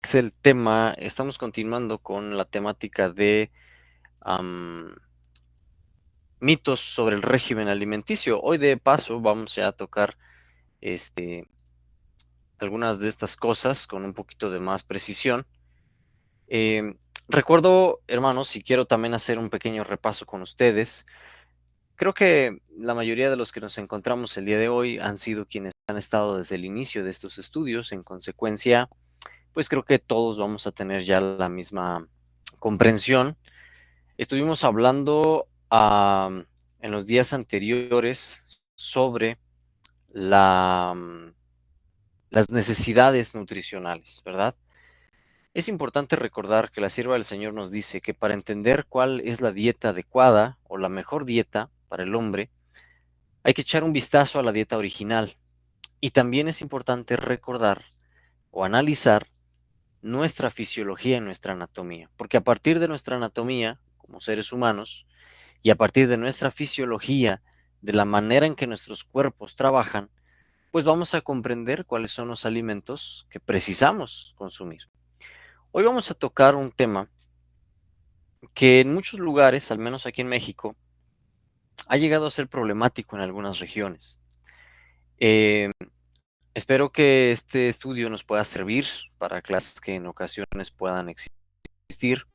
es el tema, estamos continuando con la temática de mitos sobre el régimen alimenticio. Hoy de paso vamos ya a tocar este, algunas de estas cosas con un poquito de más precisión. Eh, Recuerdo, hermanos, y quiero también hacer un pequeño repaso con ustedes. Creo que la mayoría de los que nos encontramos el día de hoy han sido quienes han estado desde el inicio de estos estudios. En consecuencia, pues creo que todos vamos a tener ya la misma comprensión. Estuvimos hablando en los días anteriores sobre las necesidades nutricionales, ¿verdad? Es importante recordar que la sierva del Señor nos dice que para entender cuál es la dieta adecuada o la mejor dieta para el hombre, hay que echar un vistazo a la dieta original. Y también es importante recordar o analizar nuestra fisiología y nuestra anatomía, porque a partir de nuestra anatomía, como seres humanos, y a partir de nuestra fisiología, de la manera en que nuestros cuerpos trabajan, pues vamos a comprender cuáles son los alimentos que precisamos consumir. Hoy vamos a tocar un tema que en muchos lugares, al menos aquí en México, ha llegado a ser problemático en algunas regiones. Eh, Espero que este estudio nos pueda servir para clases que en ocasiones puedan existir.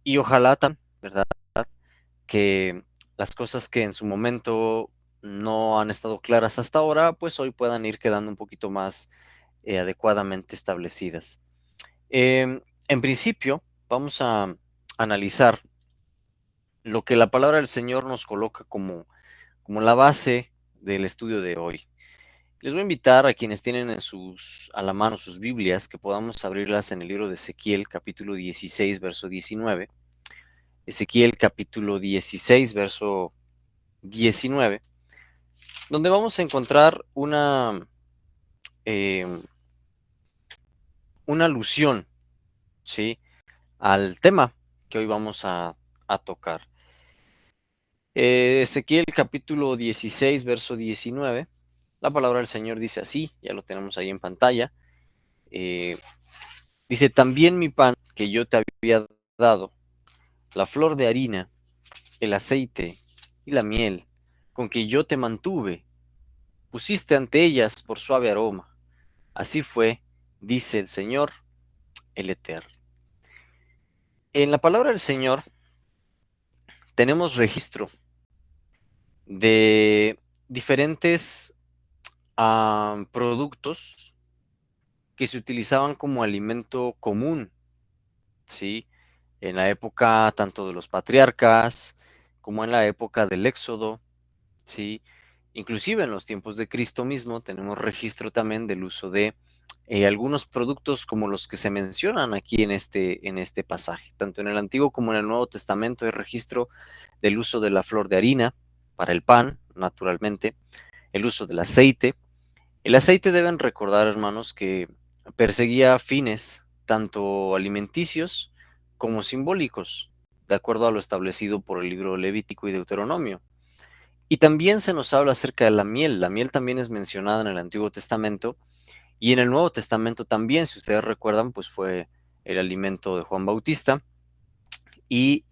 Y ojalá también, ¿verdad? Que las cosas que en su momento no han estado claras hasta ahora, pues hoy puedan ir quedando un poquito más adecuadamente establecidas. En principio, vamos a analizar lo que la palabra del Señor nos coloca como la base del estudio de hoy. Les voy a invitar a quienes tienen a la mano sus Biblias, que podamos abrirlas en el libro de Ezequiel, capítulo 16, verso 19. Ezequiel, capítulo 16, verso 19, donde vamos a encontrar eh, una alusión, ¿sí?, al tema que hoy vamos a tocar. Ezequiel capítulo 16, verso 19, la palabra del Señor dice así, ya lo tenemos ahí en pantalla. eh, Dice: también mi pan que yo te había dado, la flor de harina, el aceite y la miel, con que yo te mantuve, pusiste ante ellas por suave aroma. Así fue, dice el Señor, el Eterno. En la palabra del Señor tenemos registro de diferentes productos que se utilizaban como alimento común, ¿sí? En la época tanto de los patriarcas como en la época del Éxodo, ¿sí? Inclusive en los tiempos de Cristo mismo tenemos registro también del uso de algunos productos como los que se mencionan aquí en este pasaje. Tanto en el Antiguo como en el Nuevo Testamento hay registro del uso de la flor de harina para el pan, naturalmente, el uso del aceite. El aceite, deben recordar, hermanos, que perseguía fines tanto alimenticios como simbólicos, de acuerdo a lo establecido por el libro Levítico y Deuteronomio. Y también se nos habla acerca de la miel. La miel también es mencionada en el Antiguo Testamento y en el Nuevo Testamento también, si ustedes recuerdan, pues fue el alimento de Juan Bautista y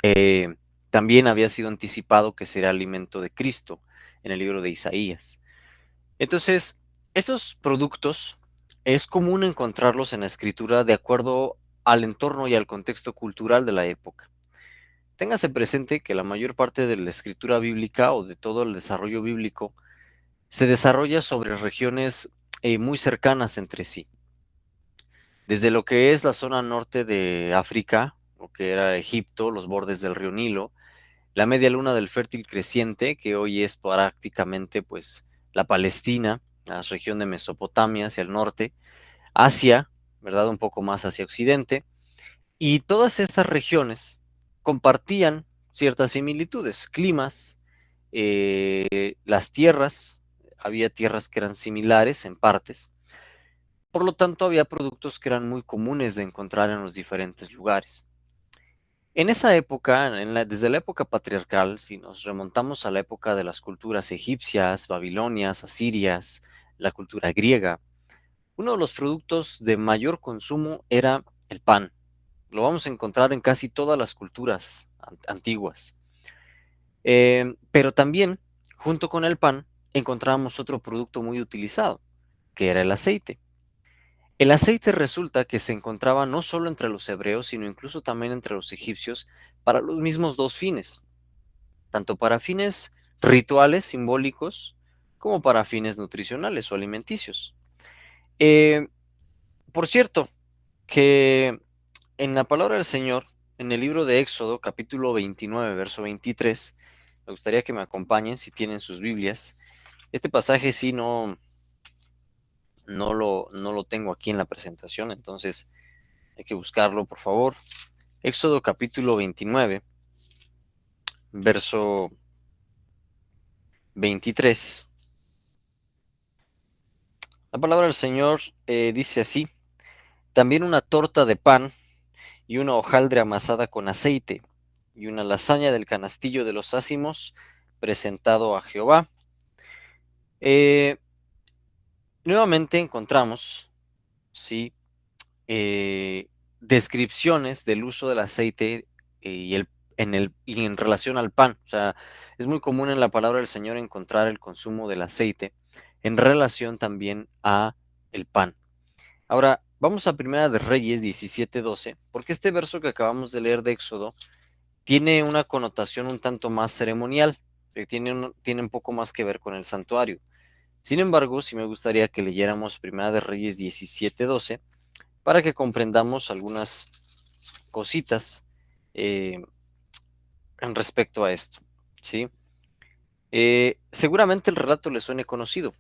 también había sido anticipado que será alimento de Cristo en el libro de Isaías. Entonces, estos productos es común encontrarlos en la escritura de acuerdo al entorno y al contexto cultural de la época. Téngase presente que la mayor parte de la escritura bíblica o de todo el desarrollo bíblico se desarrolla sobre regiones muy cercanas entre sí. Desde lo que es la zona norte de África, lo que era Egipto, los bordes del río Nilo, la media luna del fértil creciente, que hoy es prácticamente pues la Palestina, la región de Mesopotamia hacia el norte, Asia, ¿verdad? Un poco más hacia occidente, y todas estas regiones compartían ciertas similitudes, climas, las tierras, había tierras que eran similares en partes, por lo tanto había productos que eran muy comunes de encontrar en los diferentes lugares. En esa época, desde la época patriarcal, si nos remontamos a la época de las culturas egipcias, babilonias, asirias, la cultura griega, Uno de los productos de mayor consumo era el pan. Lo vamos a encontrar en casi todas las culturas antiguas. Pero también, junto con el pan, encontramos otro producto muy utilizado, que era el aceite. El aceite resulta que se encontraba no solo entre los hebreos, sino incluso también entre los egipcios, para los mismos dos fines, tanto para fines rituales, simbólicos, como para fines nutricionales o alimenticios. Eh, por cierto, que en la palabra del Señor, en el libro de Éxodo, capítulo 29, verso 23, me gustaría que me acompañen si tienen sus Biblias. Este pasaje sí no lo tengo aquí en la presentación, entonces hay que buscarlo, por favor. Éxodo capítulo 29, verso 23. La palabra del Señor dice así: también una torta de pan y una hojaldre amasada con aceite y una lasaña del canastillo de los ácimos presentado a Jehová. Eh, Nuevamente encontramos, sí, descripciones del uso del aceite y en relación al pan. O sea, es muy común en la palabra del Señor encontrar el consumo del aceite en relación también a el pan. Ahora, vamos a Primera de Reyes 17:12, porque este verso que acabamos de leer de Éxodo tiene una connotación un tanto más ceremonial, tiene un poco más que ver con el santuario. Sin embargo, sí me gustaría que leyéramos Primera de Reyes 17:12 para que comprendamos algunas cositas eh, en respecto a esto, ¿sí? Seguramente el relato le suene conocido.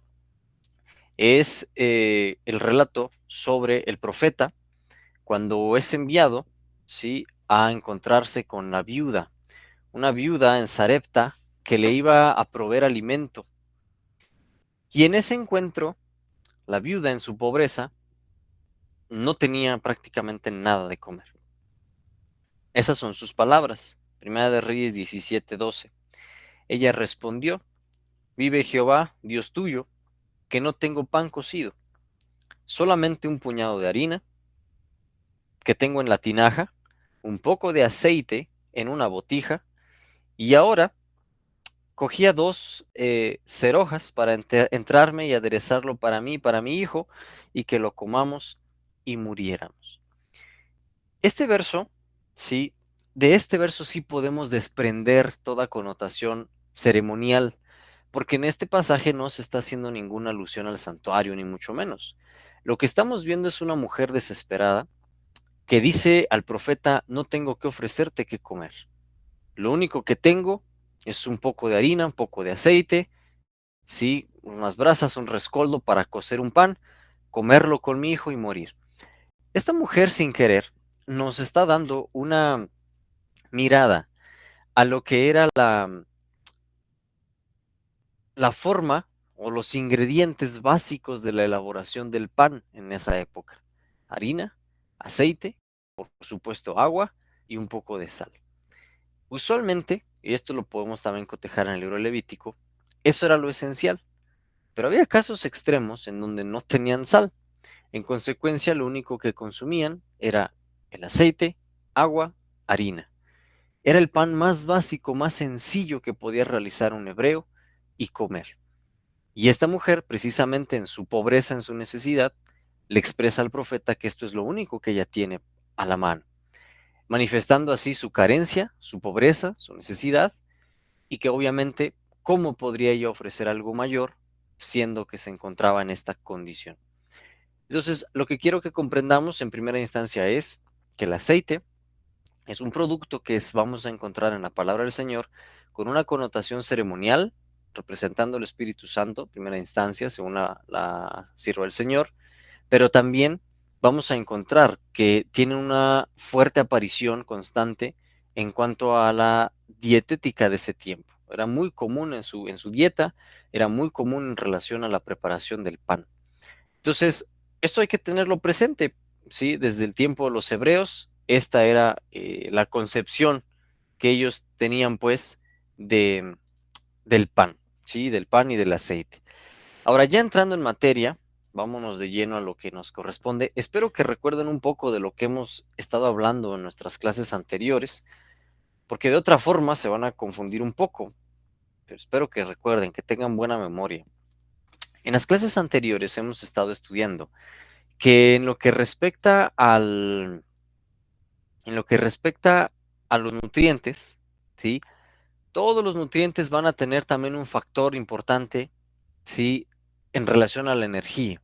Es el relato sobre el profeta cuando es enviado, ¿sí?, a encontrarse con la viuda, una viuda en Sarepta que le iba a proveer alimento. Y en ese encuentro, la viuda en su pobreza no tenía prácticamente nada de comer. Esas son sus palabras. Primera de Reyes 17:12. Ella respondió: vive Jehová, Dios tuyo, que no tengo pan cocido, solamente un puñado de harina que tengo en la tinaja, un poco de aceite en una botija, y ahora cogía dos cerojas para entrarme y aderezarlo para mí y para mi hijo, y que lo comamos y muriéramos. Este verso, sí, de este verso sí podemos desprender toda connotación ceremonial, porque en este pasaje no se está haciendo ninguna alusión al santuario, ni mucho menos. Lo que estamos viendo es una mujer desesperada que dice al profeta: no tengo que ofrecerte que comer. Lo único que tengo es un poco de harina, un poco de aceite, sí, unas brasas, un rescoldo para cocer un pan, comerlo con mi hijo y morir. Esta mujer, sin querer, nos está dando una mirada a lo que era la forma o los ingredientes básicos de la elaboración del pan en esa época: harina, aceite, por supuesto agua y un poco de sal. Usualmente, y esto lo podemos también cotejar en el libro Levítico, eso era lo esencial, pero había casos extremos en donde no tenían sal. En consecuencia, lo único que consumían era el aceite, agua, harina. Era el pan más básico, más sencillo que podía realizar un hebreo y comer. Y esta mujer, precisamente en su pobreza, en su necesidad, le expresa al profeta que esto es lo único que ella tiene a la mano, manifestando así su carencia, su pobreza, su necesidad, y que obviamente, ¿cómo podría ella ofrecer algo mayor siendo que se encontraba en esta condición? Entonces, lo que quiero que comprendamos en primera instancia es que el aceite es un producto que vamos a encontrar en la palabra del Señor con una connotación ceremonial, representando el Espíritu Santo, primera instancia, según la sierva del Señor, pero también vamos a encontrar que tiene una fuerte aparición constante en cuanto a la dietética de ese tiempo. Era muy común en su dieta, era muy común en relación a la preparación del pan. Entonces, esto hay que tenerlo presente, ¿sí? Desde el tiempo de los hebreos, esta era la concepción que ellos tenían, pues, del pan, ¿sí? Del pan y del aceite. Ahora, ya entrando en materia, vámonos de lleno a lo que nos corresponde. Espero que recuerden un poco de lo que hemos estado hablando en nuestras clases anteriores, porque de otra forma se van a confundir un poco, pero espero que recuerden, que tengan buena memoria. En las clases anteriores hemos estado estudiando que en lo que respecta a los nutrientes, ¿sí? Todos los nutrientes van a tener también un factor importante, ¿sí? En relación a la energía.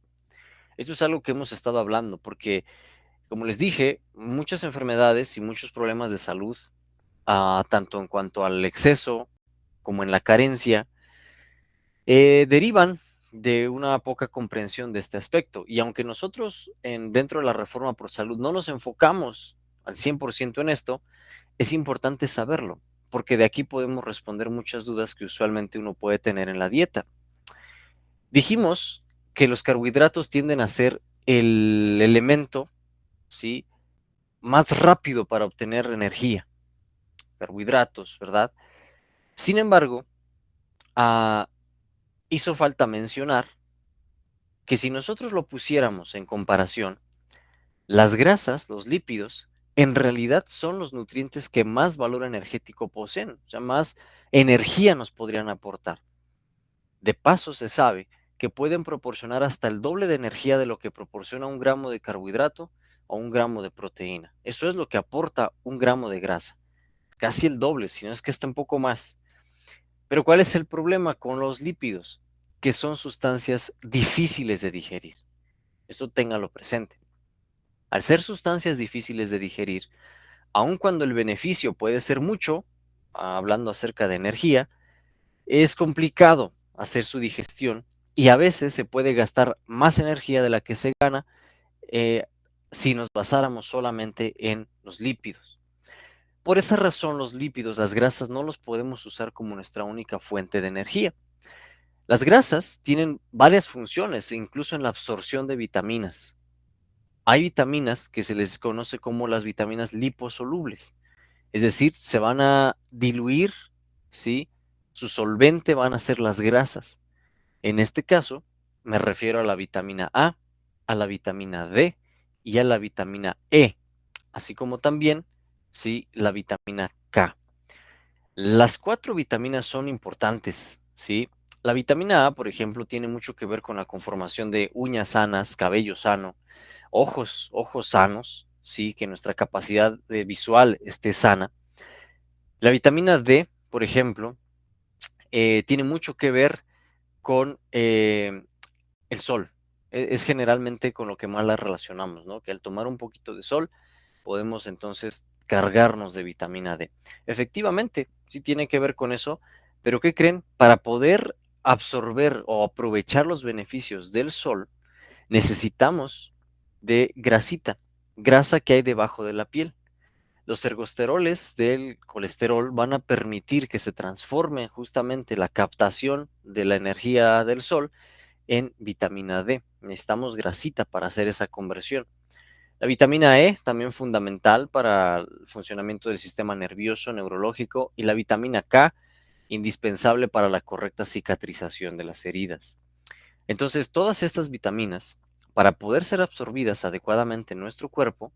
Eso es algo que hemos estado hablando, porque, como les dije, muchas enfermedades y muchos problemas de salud, tanto en cuanto al exceso como en la carencia, derivan de una poca comprensión de este aspecto. Y aunque nosotros dentro de la reforma por salud no nos enfocamos al 100% en esto, es importante saberlo, porque de aquí podemos responder muchas dudas que usualmente uno puede tener en la dieta. Dijimos que los carbohidratos tienden a ser el elemento, ¿sí?, más rápido para obtener energía, carbohidratos, ¿verdad? Sin embargo, ah, hizo falta mencionar que si nosotros lo pusiéramos en comparación, las grasas, los lípidos, en realidad son los nutrientes que más valor energético poseen, o sea, más energía nos podrían aportar. De paso, se sabe que pueden proporcionar hasta el doble de energía de lo que proporciona un gramo de carbohidrato o un gramo de proteína. Eso es lo que aporta un gramo de grasa, casi el doble, si no es que está un poco más. Pero ¿cuál es el problema con los lípidos? Que son sustancias difíciles de digerir. Esto téngalo presente. Al ser sustancias difíciles de digerir, aun cuando el beneficio puede ser mucho, hablando acerca de energía, es complicado hacer su digestión y a veces se puede gastar más energía de la que se gana eh, si nos basáramos solamente en los lípidos. Por esa razón, los lípidos, las grasas, no los podemos usar como nuestra única fuente de energía. Las grasas tienen varias funciones, incluso en la absorción de vitaminas. Hay vitaminas que se les conoce como las vitaminas liposolubles, es decir, se van a diluir, ¿sí? Su solvente van a ser las grasas. En este caso, me refiero a la vitamina A, a la vitamina D y a la vitamina E, así como también, ¿sí?, la vitamina K. Las cuatro vitaminas son importantes, ¿sí? La vitamina A, por ejemplo, tiene mucho que ver con la conformación de uñas sanas, cabello sano, ojos sanos, ¿sí? Que nuestra capacidad visual esté sana. La vitamina D, por ejemplo, tiene mucho que ver con el sol. Es generalmente con lo que más la relacionamos, ¿no? Que al tomar un poquito de sol podemos entonces cargarnos de vitamina D. Efectivamente, sí tiene que ver con eso, pero ¿qué creen? Para poder absorber o aprovechar los beneficios del sol, necesitamos de grasita, grasa que hay debajo de la piel. Los ergosteroles del colesterol van a permitir que se transforme justamente la captación de la energía del sol en vitamina D. Necesitamos grasita para hacer esa conversión. La vitamina E, también fundamental para el funcionamiento del sistema nervioso, neurológico, y la vitamina K, indispensable para la correcta cicatrización de las heridas. Entonces, todas estas vitaminas, para poder ser absorbidas adecuadamente en nuestro cuerpo,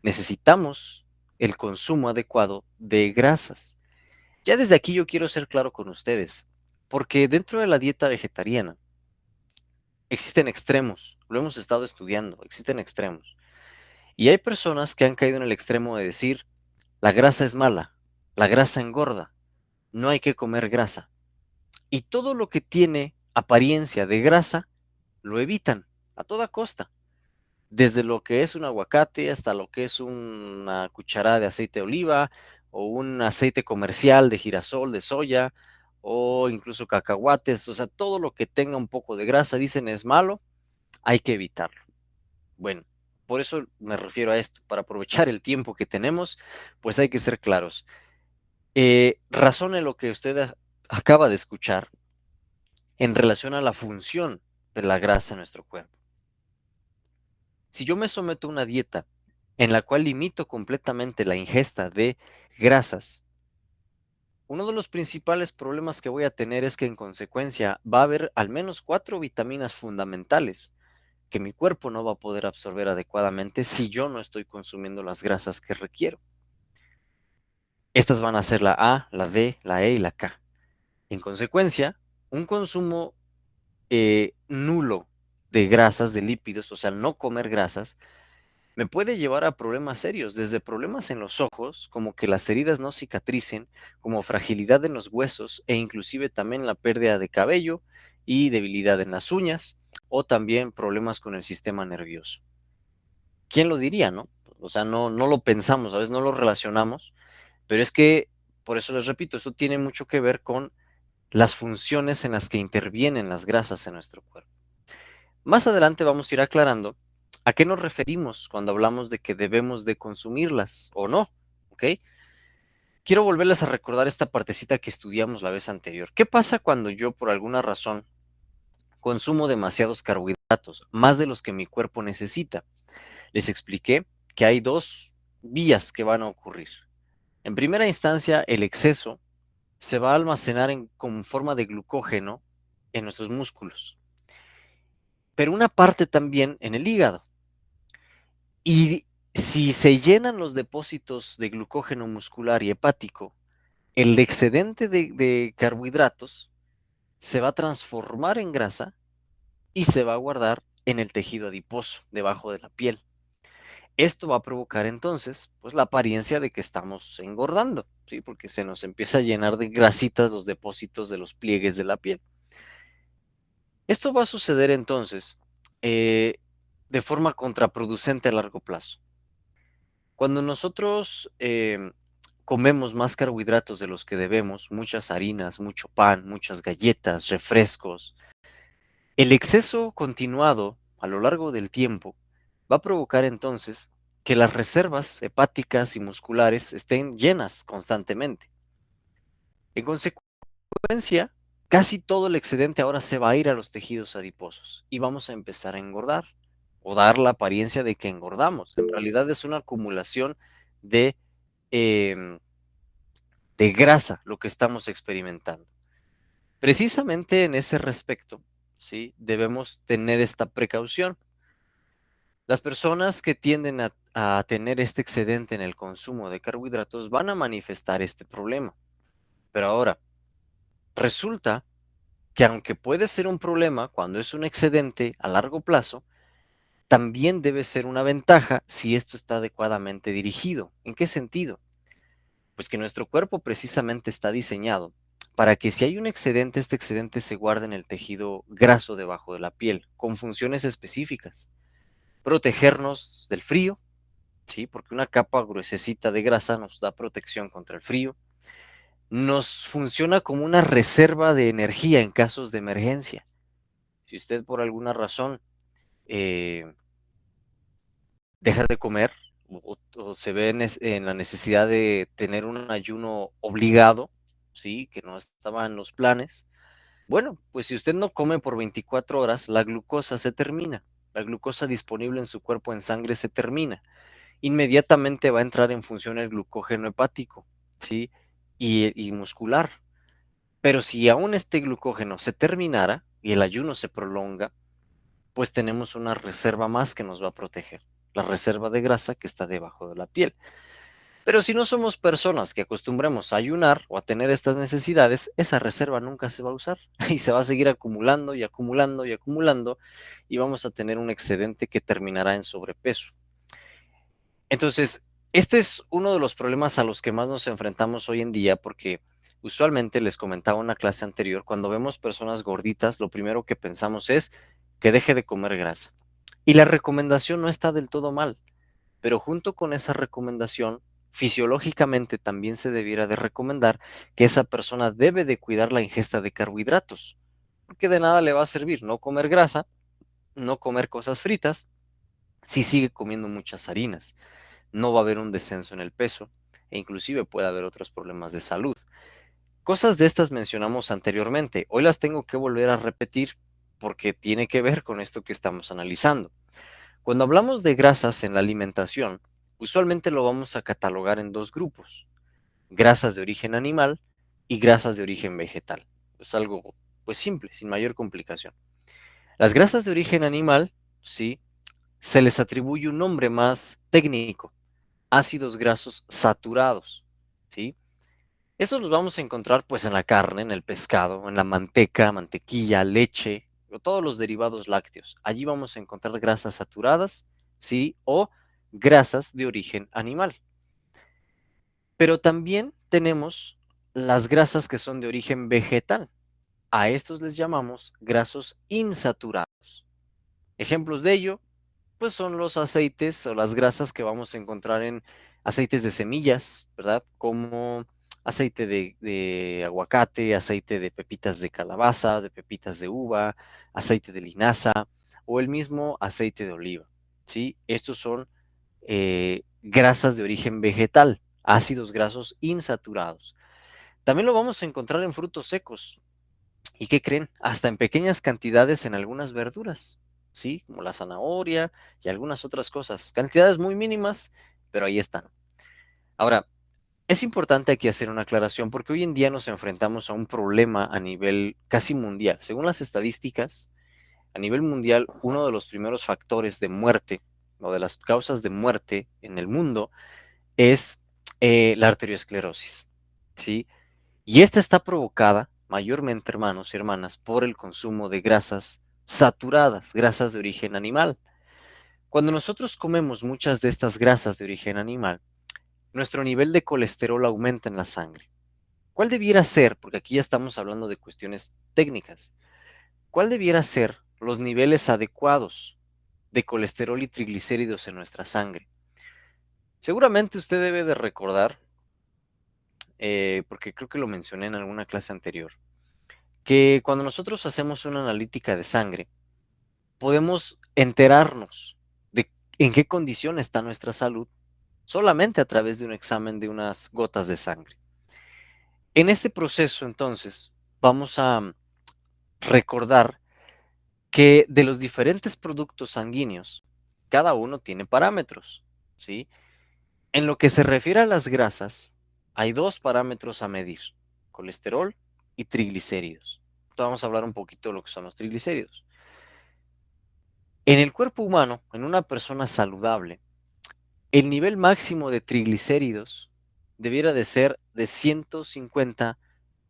necesitamos el consumo adecuado de grasas. Ya desde aquí yo quiero ser claro con ustedes, porque dentro de la dieta vegetariana existen extremos, lo hemos estado estudiando, existen extremos. Y hay personas que han caído en el extremo de decir, la grasa es mala, la grasa engorda, no hay que comer grasa. Y todo lo que tiene apariencia de grasa, lo evitan a toda costa. Desde lo que es un aguacate hasta lo que es una cucharada de aceite de oliva o un aceite comercial de girasol, de soya o incluso cacahuates, o sea, todo lo que tenga un poco de grasa, dicen es malo, hay que evitarlo. Bueno, por eso me refiero a esto, para aprovechar el tiempo que tenemos, pues hay que ser claros. Razone lo que usted acaba de escuchar en relación a la función de la grasa en nuestro cuerpo. Si yo me someto a una dieta en la cual limito completamente la ingesta de grasas, uno de los principales problemas que voy a tener es que en consecuencia va a haber al menos 4 vitaminas fundamentales que mi cuerpo no va a poder absorber adecuadamente si yo no estoy consumiendo las grasas que requiero. Estas van a ser la A, la D, la E y la K. En consecuencia, un consumo nulo de grasas, de lípidos, o sea, no comer grasas, me puede llevar a problemas serios, desde problemas en los ojos, como que las heridas no cicatricen, como fragilidad en los huesos e inclusive también la pérdida de cabello y debilidad en las uñas, o también problemas con el sistema nervioso. ¿Quién lo diría, no? O sea, no lo pensamos, a veces no lo relacionamos, pero es que, por eso les repito, esto tiene mucho que ver con las funciones en las que intervienen las grasas en nuestro cuerpo. Más adelante vamos a ir aclarando a qué nos referimos cuando hablamos de que debemos de consumirlas o no, ¿ok? Quiero volverles a recordar esta partecita que estudiamos la vez anterior. ¿Qué pasa cuando yo por alguna razón consumo demasiados carbohidratos, más de los que mi cuerpo necesita? Les expliqué que hay dos vías que van a ocurrir. En primera instancia, el exceso se va a almacenar con forma de glucógeno en nuestros músculos, pero una parte también en el hígado. Y si se llenan los depósitos de glucógeno muscular y hepático, el excedente de carbohidratos se va a transformar en grasa y se va a guardar en el tejido adiposo, debajo de la piel. Esto va a provocar entonces, pues, la apariencia de que estamos engordando, ¿sí? Porque se nos empieza a llenar de grasitas los depósitos de los pliegues de la piel. Esto va a suceder entonces de forma contraproducente a largo plazo. Cuando nosotros comemos más carbohidratos de los que debemos, muchas harinas, mucho pan, muchas galletas, refrescos, el exceso continuado a lo largo del tiempo va a provocar entonces que las reservas hepáticas y musculares estén llenas constantemente. En consecuencia, casi todo el excedente ahora se va a ir a los tejidos adiposos y vamos a empezar a engordar o dar la apariencia de que engordamos. En realidad es una acumulación de, em, de grasa lo que estamos experimentando. Precisamente en ese respecto, ¿sí? Debemos tener esta precaución. Las personas que tienden a tener este excedente en el consumo de carbohidratos van a manifestar este problema. Pero ahora, resulta que aunque puede ser un problema cuando es un excedente a largo plazo, también debe ser una ventaja si esto está adecuadamente dirigido. ¿En qué sentido? Pues que nuestro cuerpo precisamente está diseñado para que si hay un excedente, este excedente se guarde en el tejido graso debajo de la piel, con funciones específicas. Protegernos del frío, ¿sí? Porque una capa gruesecita de grasa nos da protección contra el frío. Nos funciona como una reserva de energía en casos de emergencia. Si usted por alguna razón eh, deja de comer o se ve en la necesidad de tener un ayuno obligado, ¿sí? Que no estaba en los planes. Bueno, pues si usted no come por 24 horas, la glucosa se termina. La glucosa disponible en su cuerpo en sangre se termina. Inmediatamente va a entrar en función el glucógeno hepático, ¿sí? Y muscular. Pero si aún este glucógeno se terminara y el ayuno se prolonga, pues tenemos una reserva más que nos va a proteger, la reserva de grasa que está debajo de la piel. Pero si no somos personas que acostumbremos a ayunar o a tener estas necesidades, esa reserva nunca se va a usar y se va a seguir acumulando y acumulando y acumulando y vamos a tener un excedente que terminará en sobrepeso. Entonces, este es uno de los problemas a los que más nos enfrentamos hoy en día porque usualmente les comentaba en una clase anterior, cuando vemos personas gorditas, lo primero que pensamos es que deje de comer grasa. Y la recomendación no está del todo mal, pero junto con esa recomendación, fisiológicamente también se debiera de recomendar que esa persona debe de cuidar la ingesta de carbohidratos, porque de nada le va a servir no comer grasa, no comer cosas fritas, si sigue comiendo muchas harinas. No va a haber un descenso en el peso e inclusive puede haber otros problemas de salud. Cosas de estas mencionamos anteriormente. Hoy las tengo que volver a repetir porque tiene que ver con esto que estamos analizando. Cuando hablamos de grasas en la alimentación, usualmente lo vamos a catalogar en dos grupos: grasas de origen animal y grasas de origen vegetal. Es algo pues simple, sin mayor complicación. Las grasas de origen animal ¿sí? Se les atribuye un nombre más técnico, ácidos grasos saturados, ¿sí? Estos los vamos a encontrar pues en la carne, en el pescado, en la manteca, mantequilla, leche, o todos los derivados lácteos. Allí vamos a encontrar grasas saturadas, ¿sí? O grasas de origen animal. Pero también tenemos las grasas que son de origen vegetal. A estos les llamamos grasos insaturados. Ejemplos de ello, pues son los aceites o las grasas que vamos a encontrar en aceites de semillas, ¿verdad? Como aceite de aguacate, aceite de pepitas de calabaza, de pepitas de uva, aceite de linaza o el mismo aceite de oliva, ¿sí? Estos son grasas de origen vegetal, ácidos grasos insaturados. También lo vamos a encontrar en frutos secos. ¿Y qué creen? Hasta en pequeñas cantidades en algunas verduras, ¿sí? Como la zanahoria y algunas otras cosas. Cantidades muy mínimas, pero ahí están. Ahora, es importante aquí hacer una aclaración porque hoy en día nos enfrentamos a un problema a nivel casi mundial. Según las estadísticas, a nivel mundial, uno de los primeros factores de muerte o de las causas de muerte en el mundo es la arteriosclerosis, ¿sí? Y esta está provocada mayormente, hermanos y hermanas, por el consumo de grasas saturadas, grasas de origen animal. Cuando nosotros comemos muchas de estas grasas de origen animal, nuestro nivel de colesterol aumenta en la sangre. ¿Cuál debiera ser, porque aquí ya estamos hablando de cuestiones técnicas, cuál debiera ser los niveles adecuados de colesterol y triglicéridos en nuestra sangre? Seguramente usted debe de recordar, porque creo que lo mencioné en alguna clase anterior, que cuando nosotros hacemos una analítica de sangre, podemos enterarnos de en qué condición está nuestra salud solamente a través de un examen de unas gotas de sangre. En este proceso, entonces, vamos a recordar que de los diferentes productos sanguíneos, cada uno tiene parámetros, ¿sí? En lo que se refiere a las grasas, hay dos parámetros a medir, colesterol y triglicéridos. Entonces vamos a hablar un poquito de lo que son los triglicéridos. En el cuerpo humano, en una persona saludable, el nivel máximo de triglicéridos debiera de ser de 150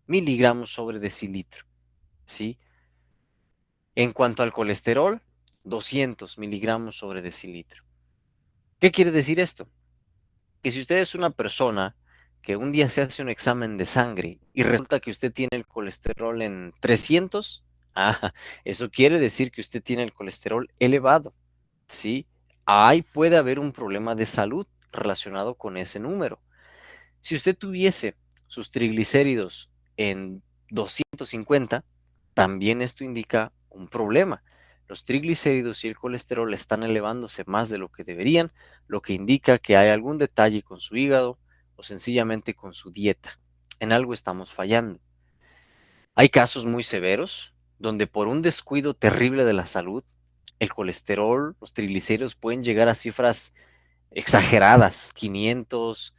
miligramos sobre decilitro, ¿sí? En cuanto al colesterol, 200 miligramos sobre decilitro. ¿Qué quiere decir esto? Que si usted es una persona que un día se hace un examen de sangre y resulta que usted tiene el colesterol en 300, eso quiere decir que usted tiene el colesterol elevado, ¿sí? Ahí puede haber un problema de salud relacionado con ese número. Si usted tuviese sus triglicéridos en 250, también esto indica un problema. Los triglicéridos y el colesterol están elevándose más de lo que deberían, lo que indica que hay algún detalle con su hígado o sencillamente con su dieta. En algo estamos fallando. Hay casos muy severos donde por un descuido terrible de la salud, el colesterol, los triglicéridos pueden llegar a cifras exageradas, 500,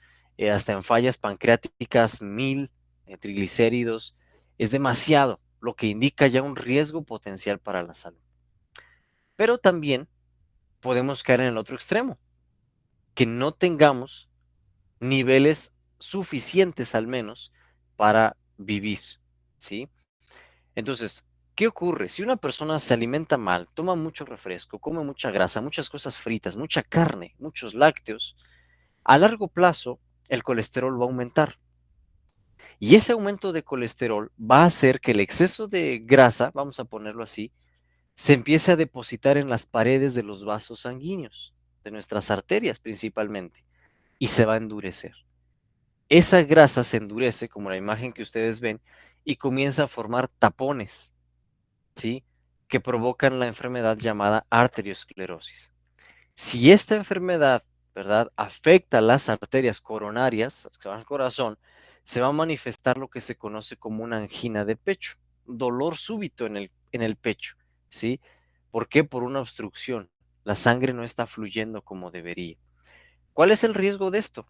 hasta en fallas pancreáticas, 1000 triglicéridos. Es demasiado, lo que indica ya un riesgo potencial para la salud. Pero también podemos caer en el otro extremo, que no tengamos niveles suficientes al menos para vivir, ¿sí? Entonces, ¿qué ocurre? Si una persona se alimenta mal, toma mucho refresco, come mucha grasa, muchas cosas fritas, mucha carne, muchos lácteos, a largo plazo el colesterol va a aumentar. Y ese aumento de colesterol va a hacer que el exceso de grasa, vamos a ponerlo así, se empiece a depositar en las paredes de los vasos sanguíneos, de nuestras arterias principalmente, y se va a endurecer. Esa grasa se endurece, como la imagen que ustedes ven, y comienza a formar tapones, ¿sí? Que provocan la enfermedad llamada arteriosclerosis. Si esta enfermedad, ¿verdad?, afecta las arterias coronarias, que van al corazón, se va a manifestar lo que se conoce como una angina de pecho, dolor súbito en el pecho, ¿sí? ¿Por qué? Por una obstrucción. La sangre no está fluyendo como debería. ¿Cuál es el riesgo de esto?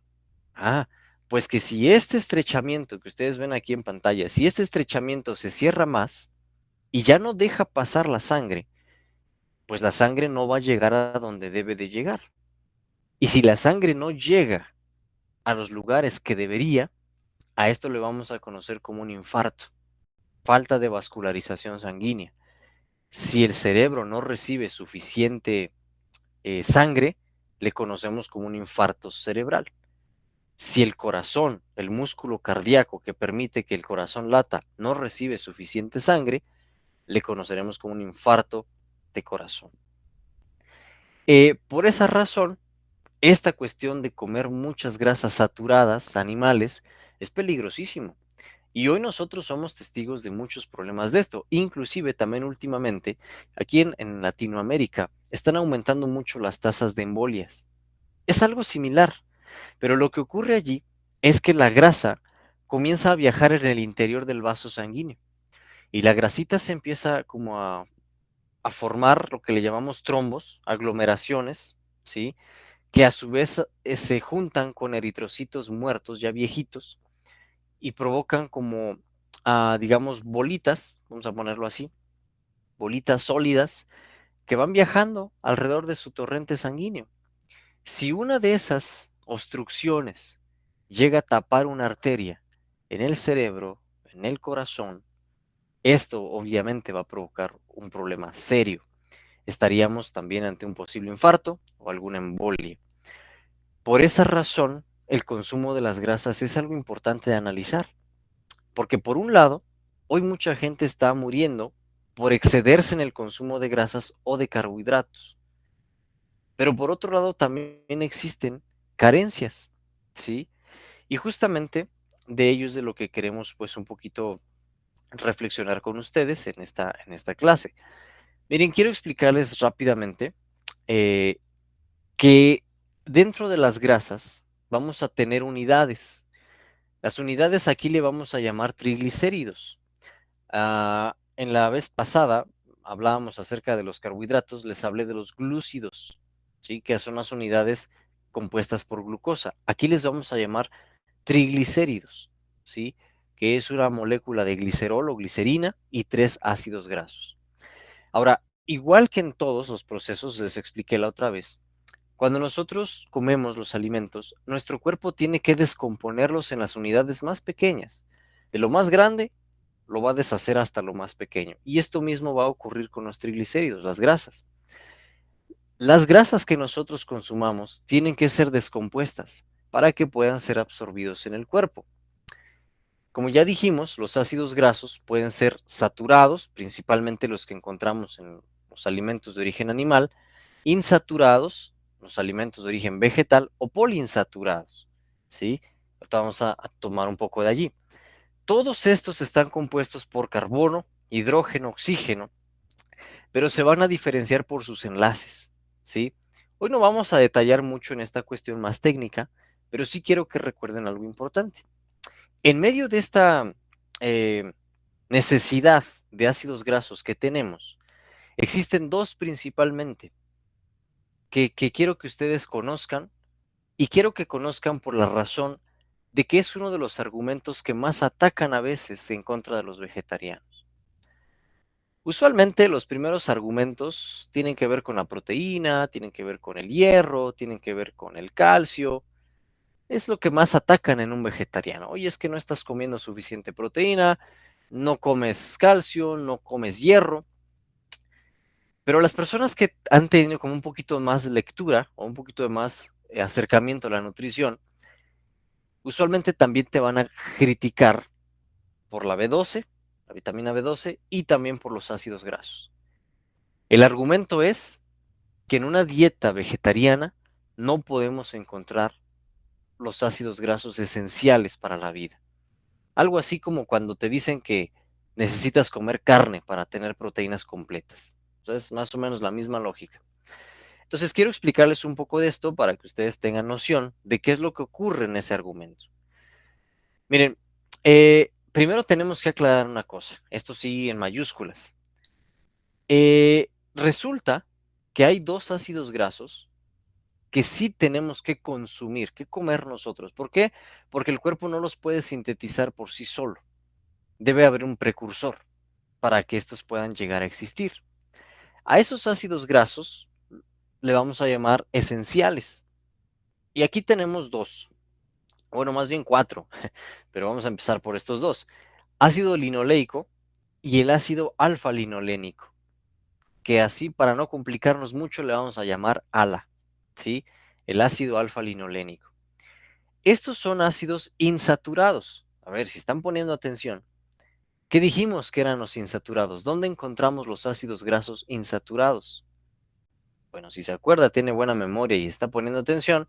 Ah, pues que si este estrechamiento que ustedes ven aquí en pantalla, si este estrechamiento se cierra más y ya no deja pasar la sangre, pues la sangre no va a llegar a donde debe de llegar. Y si la sangre no llega a los lugares que debería, a esto le vamos a conocer como un infarto, falta de vascularización sanguínea. Si el cerebro no recibe suficiente sangre, le conocemos como un infarto cerebral. Si el corazón, el músculo cardíaco que permite que el corazón lata, no recibe suficiente sangre, le conoceremos como un infarto de corazón. Por esa razón, esta cuestión de comer muchas grasas saturadas, animales, es peligrosísimo. Y hoy nosotros somos testigos de muchos problemas de esto. Inclusive también últimamente, aquí en Latinoamérica, están aumentando mucho las tasas de embolias. Es algo similar, pero lo que ocurre allí es que la grasa comienza a viajar en el interior del vaso sanguíneo y la grasita se empieza como a formar lo que le llamamos trombos, aglomeraciones, ¿sí? Que a su vez se juntan con eritrocitos muertos, ya viejitos, y provocan como, digamos, bolitas, vamos a ponerlo así, bolitas sólidas que van viajando alrededor de su torrente sanguíneo. Si una de esas obstrucciones llega a tapar una arteria en el cerebro, en el corazón, esto obviamente va a provocar un problema serio. Estaríamos también ante un posible infarto o alguna embolia. Por esa razón, el consumo de las grasas es algo importante de analizar, porque por un lado, hoy mucha gente está muriendo por excederse en el consumo de grasas o de carbohidratos, pero por otro lado también existen carencias, ¿sí? Y justamente de ello es de lo que queremos pues un poquito reflexionar con ustedes en esta clase. Miren, quiero explicarles rápidamente eh, que dentro de las grasas vamos a tener unidades. Las unidades aquí le vamos a llamar triglicéridos. En la vez pasada hablábamos acerca de los carbohidratos, les hablé de los glúcidos, ¿sí? Que son las unidades compuestas por glucosa. Aquí les vamos a llamar triglicéridos, ¿sí? Que es una molécula de glicerol o glicerina y 3 ácidos grasos. Ahora, igual que en todos los procesos, les expliqué la otra vez, cuando nosotros comemos los alimentos, nuestro cuerpo tiene que descomponerlos en las unidades más pequeñas. De lo más grande, lo va a deshacer hasta lo más pequeño. Y esto mismo va a ocurrir con los triglicéridos, las grasas. Las grasas que nosotros consumamos tienen que ser descompuestas para que puedan ser absorbidos en el cuerpo. Como ya dijimos, los ácidos grasos pueden ser saturados, principalmente los que encontramos en los alimentos de origen animal, insaturados, los alimentos de origen vegetal, o poliinsaturados, ¿sí? Ahorita vamos a tomar un poco de allí. Todos estos están compuestos por carbono, hidrógeno, oxígeno, pero se van a diferenciar por sus enlaces, ¿sí? Hoy no vamos a detallar mucho en esta cuestión más técnica, pero sí quiero que recuerden algo importante. En medio de esta eh, necesidad de ácidos grasos que tenemos, existen dos principalmente que quiero que ustedes conozcan y quiero que conozcan por la razón de que es uno de los argumentos que más atacan a veces en contra de los vegetarianos. Usualmente los primeros argumentos tienen que ver con la proteína, tienen que ver con el hierro, tienen que ver con el calcio. Es lo que más atacan en un vegetariano. Oye, es que no estás comiendo suficiente proteína, no comes calcio, no comes hierro. Pero las personas que han tenido como un poquito más de lectura o un poquito de más acercamiento a la nutrición, usualmente también te van a criticar por la B12, la vitamina B12 y también por los ácidos grasos. El argumento es que en una dieta vegetariana no podemos encontrar los ácidos grasos esenciales para la vida. Algo así como cuando te dicen que necesitas comer carne para tener proteínas completas. Entonces, más o menos la misma lógica. Entonces, quiero explicarles un poco de esto para que ustedes tengan noción de qué es lo que ocurre en ese argumento. Miren, primero tenemos que aclarar una cosa, esto sí en mayúsculas. Resulta que hay dos ácidos grasos que sí tenemos que consumir, que comer nosotros. ¿Por qué? Porque el cuerpo no los puede sintetizar por sí solo. Debe haber un precursor para que estos puedan llegar a existir. A esos ácidos grasos le vamos a llamar esenciales. Y aquí tenemos dos, bueno, más bien cuatro, pero vamos a empezar por estos dos. Ácido linoleico y el ácido alfa-linolénico, que así para no complicarnos mucho le vamos a llamar ALA, ¿sí? El ácido alfa-linolénico. Estos son ácidos insaturados. A ver, si están poniendo atención, ¿qué dijimos que eran los insaturados? ¿Dónde encontramos los ácidos grasos insaturados? Bueno, si se acuerda, tiene buena memoria y está poniendo atención,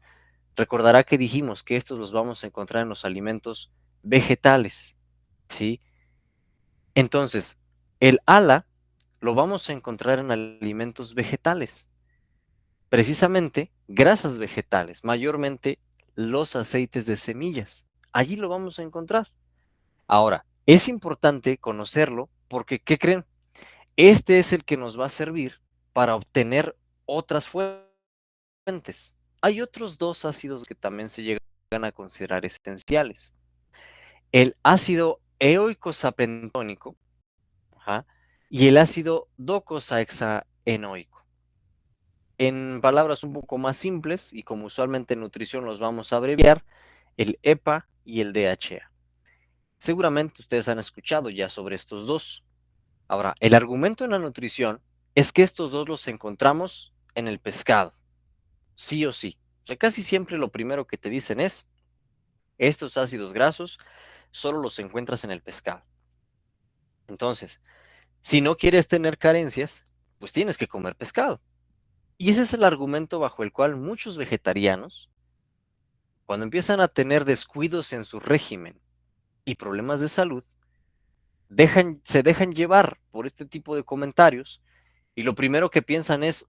recordará que dijimos que estos los vamos a encontrar en los alimentos vegetales, ¿sí? Entonces, el ALA lo vamos a encontrar en alimentos vegetales, precisamente grasas vegetales, mayormente los aceites de semillas. Allí lo vamos a encontrar. Ahora, es importante conocerlo porque, ¿qué creen? Este es el que nos va a servir para obtener otras fuentes. Hay otros dos ácidos que también se llegan a considerar esenciales. El ácido eoicosapentónico, ajá, y el ácido docosahexaenoico. En palabras un poco más simples, y como usualmente en nutrición los vamos a abreviar, el EPA y el DHA. Seguramente ustedes han escuchado ya sobre estos dos. Ahora, el argumento en la nutrición es que estos dos los encontramos en el pescado, sí o sí. O sea, casi siempre lo primero que te dicen es, estos ácidos grasos solo los encuentras en el pescado. Entonces, si no quieres tener carencias, pues tienes que comer pescado. Y ese es el argumento bajo el cual muchos vegetarianos, cuando empiezan a tener descuidos en su régimen y problemas de salud, se dejan llevar por este tipo de comentarios y lo primero que piensan es,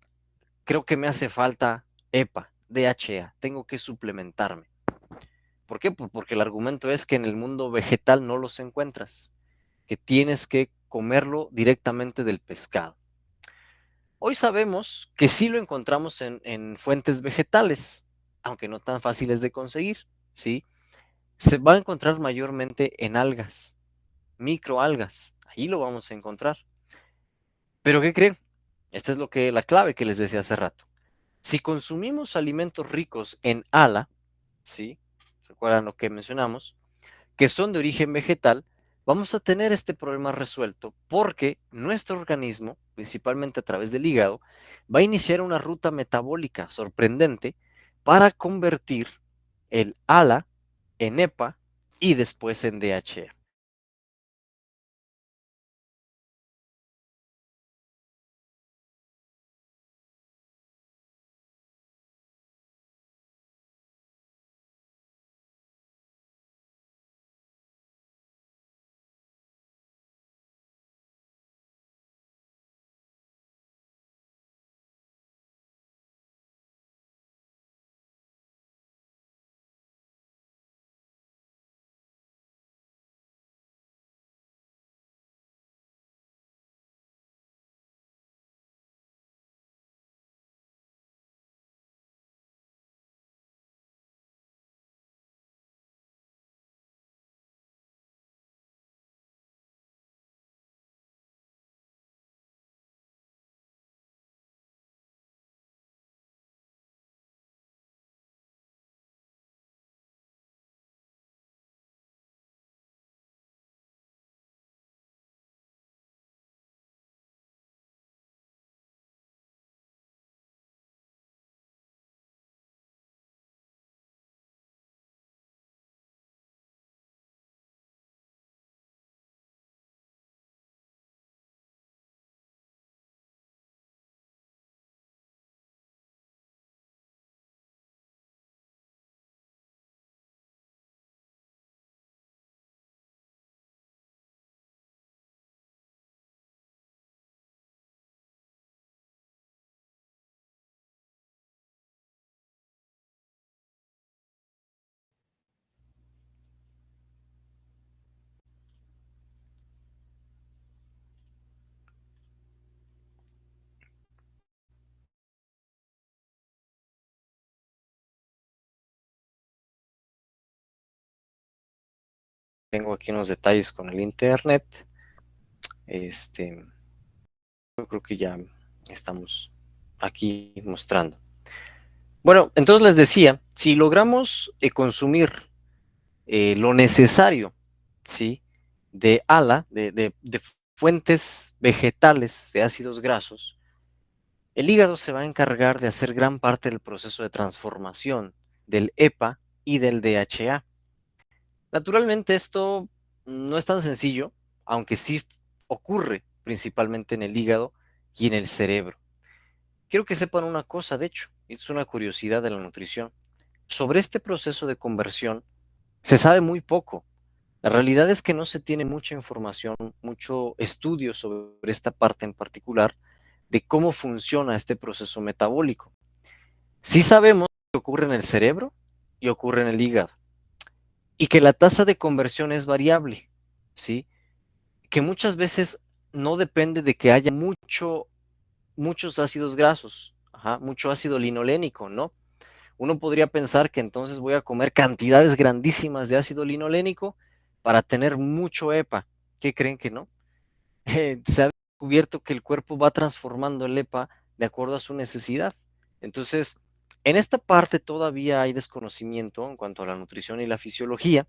creo que me hace falta EPA, DHA, tengo que suplementarme. ¿Por qué? Pues porque el argumento es que en el mundo vegetal no los encuentras, que tienes que comerlo directamente del pescado. Hoy sabemos que sí lo encontramos en fuentes vegetales, aunque no tan fáciles de conseguir, ¿sí? Se va a encontrar mayormente en algas, microalgas, ahí lo vamos a encontrar. Pero ¿qué creen? Esta es la clave que les decía hace rato. Si consumimos alimentos ricos en ALA, ¿sí? ¿Recuerdan lo que mencionamos? Que son de origen vegetal, vamos a tener este problema resuelto porque nuestro organismo, principalmente a través del hígado, va a iniciar una ruta metabólica sorprendente para convertir el ALA en EPA y después en DHA. Tengo aquí unos detalles con el internet. Yo creo que ya estamos aquí mostrando. Bueno, entonces les decía, si logramos consumir lo necesario, ¿sí? De ALA, de fuentes vegetales de ácidos grasos, el hígado se va a encargar de hacer gran parte del proceso de transformación del EPA y del DHA. Naturalmente esto no es tan sencillo, aunque sí ocurre principalmente en el hígado y en el cerebro. Quiero que sepan una cosa, de hecho, es una curiosidad de la nutrición. Sobre este proceso de conversión se sabe muy poco. La realidad es que no se tiene mucha información, mucho estudio sobre esta parte en particular de cómo funciona este proceso metabólico. Sí sabemos que ocurre en el cerebro y ocurre en el hígado y que la tasa de conversión es variable, ¿sí? Que muchas veces no depende de que haya muchos ácidos grasos, mucho ácido linolénico, ¿no? Uno podría pensar que entonces voy a comer cantidades grandísimas de ácido linolénico para tener mucho EPA. ¿Qué creen que no? Se ha descubierto que el cuerpo va transformando el EPA de acuerdo a su necesidad. Entonces, en esta parte todavía hay desconocimiento en cuanto a la nutrición y la fisiología.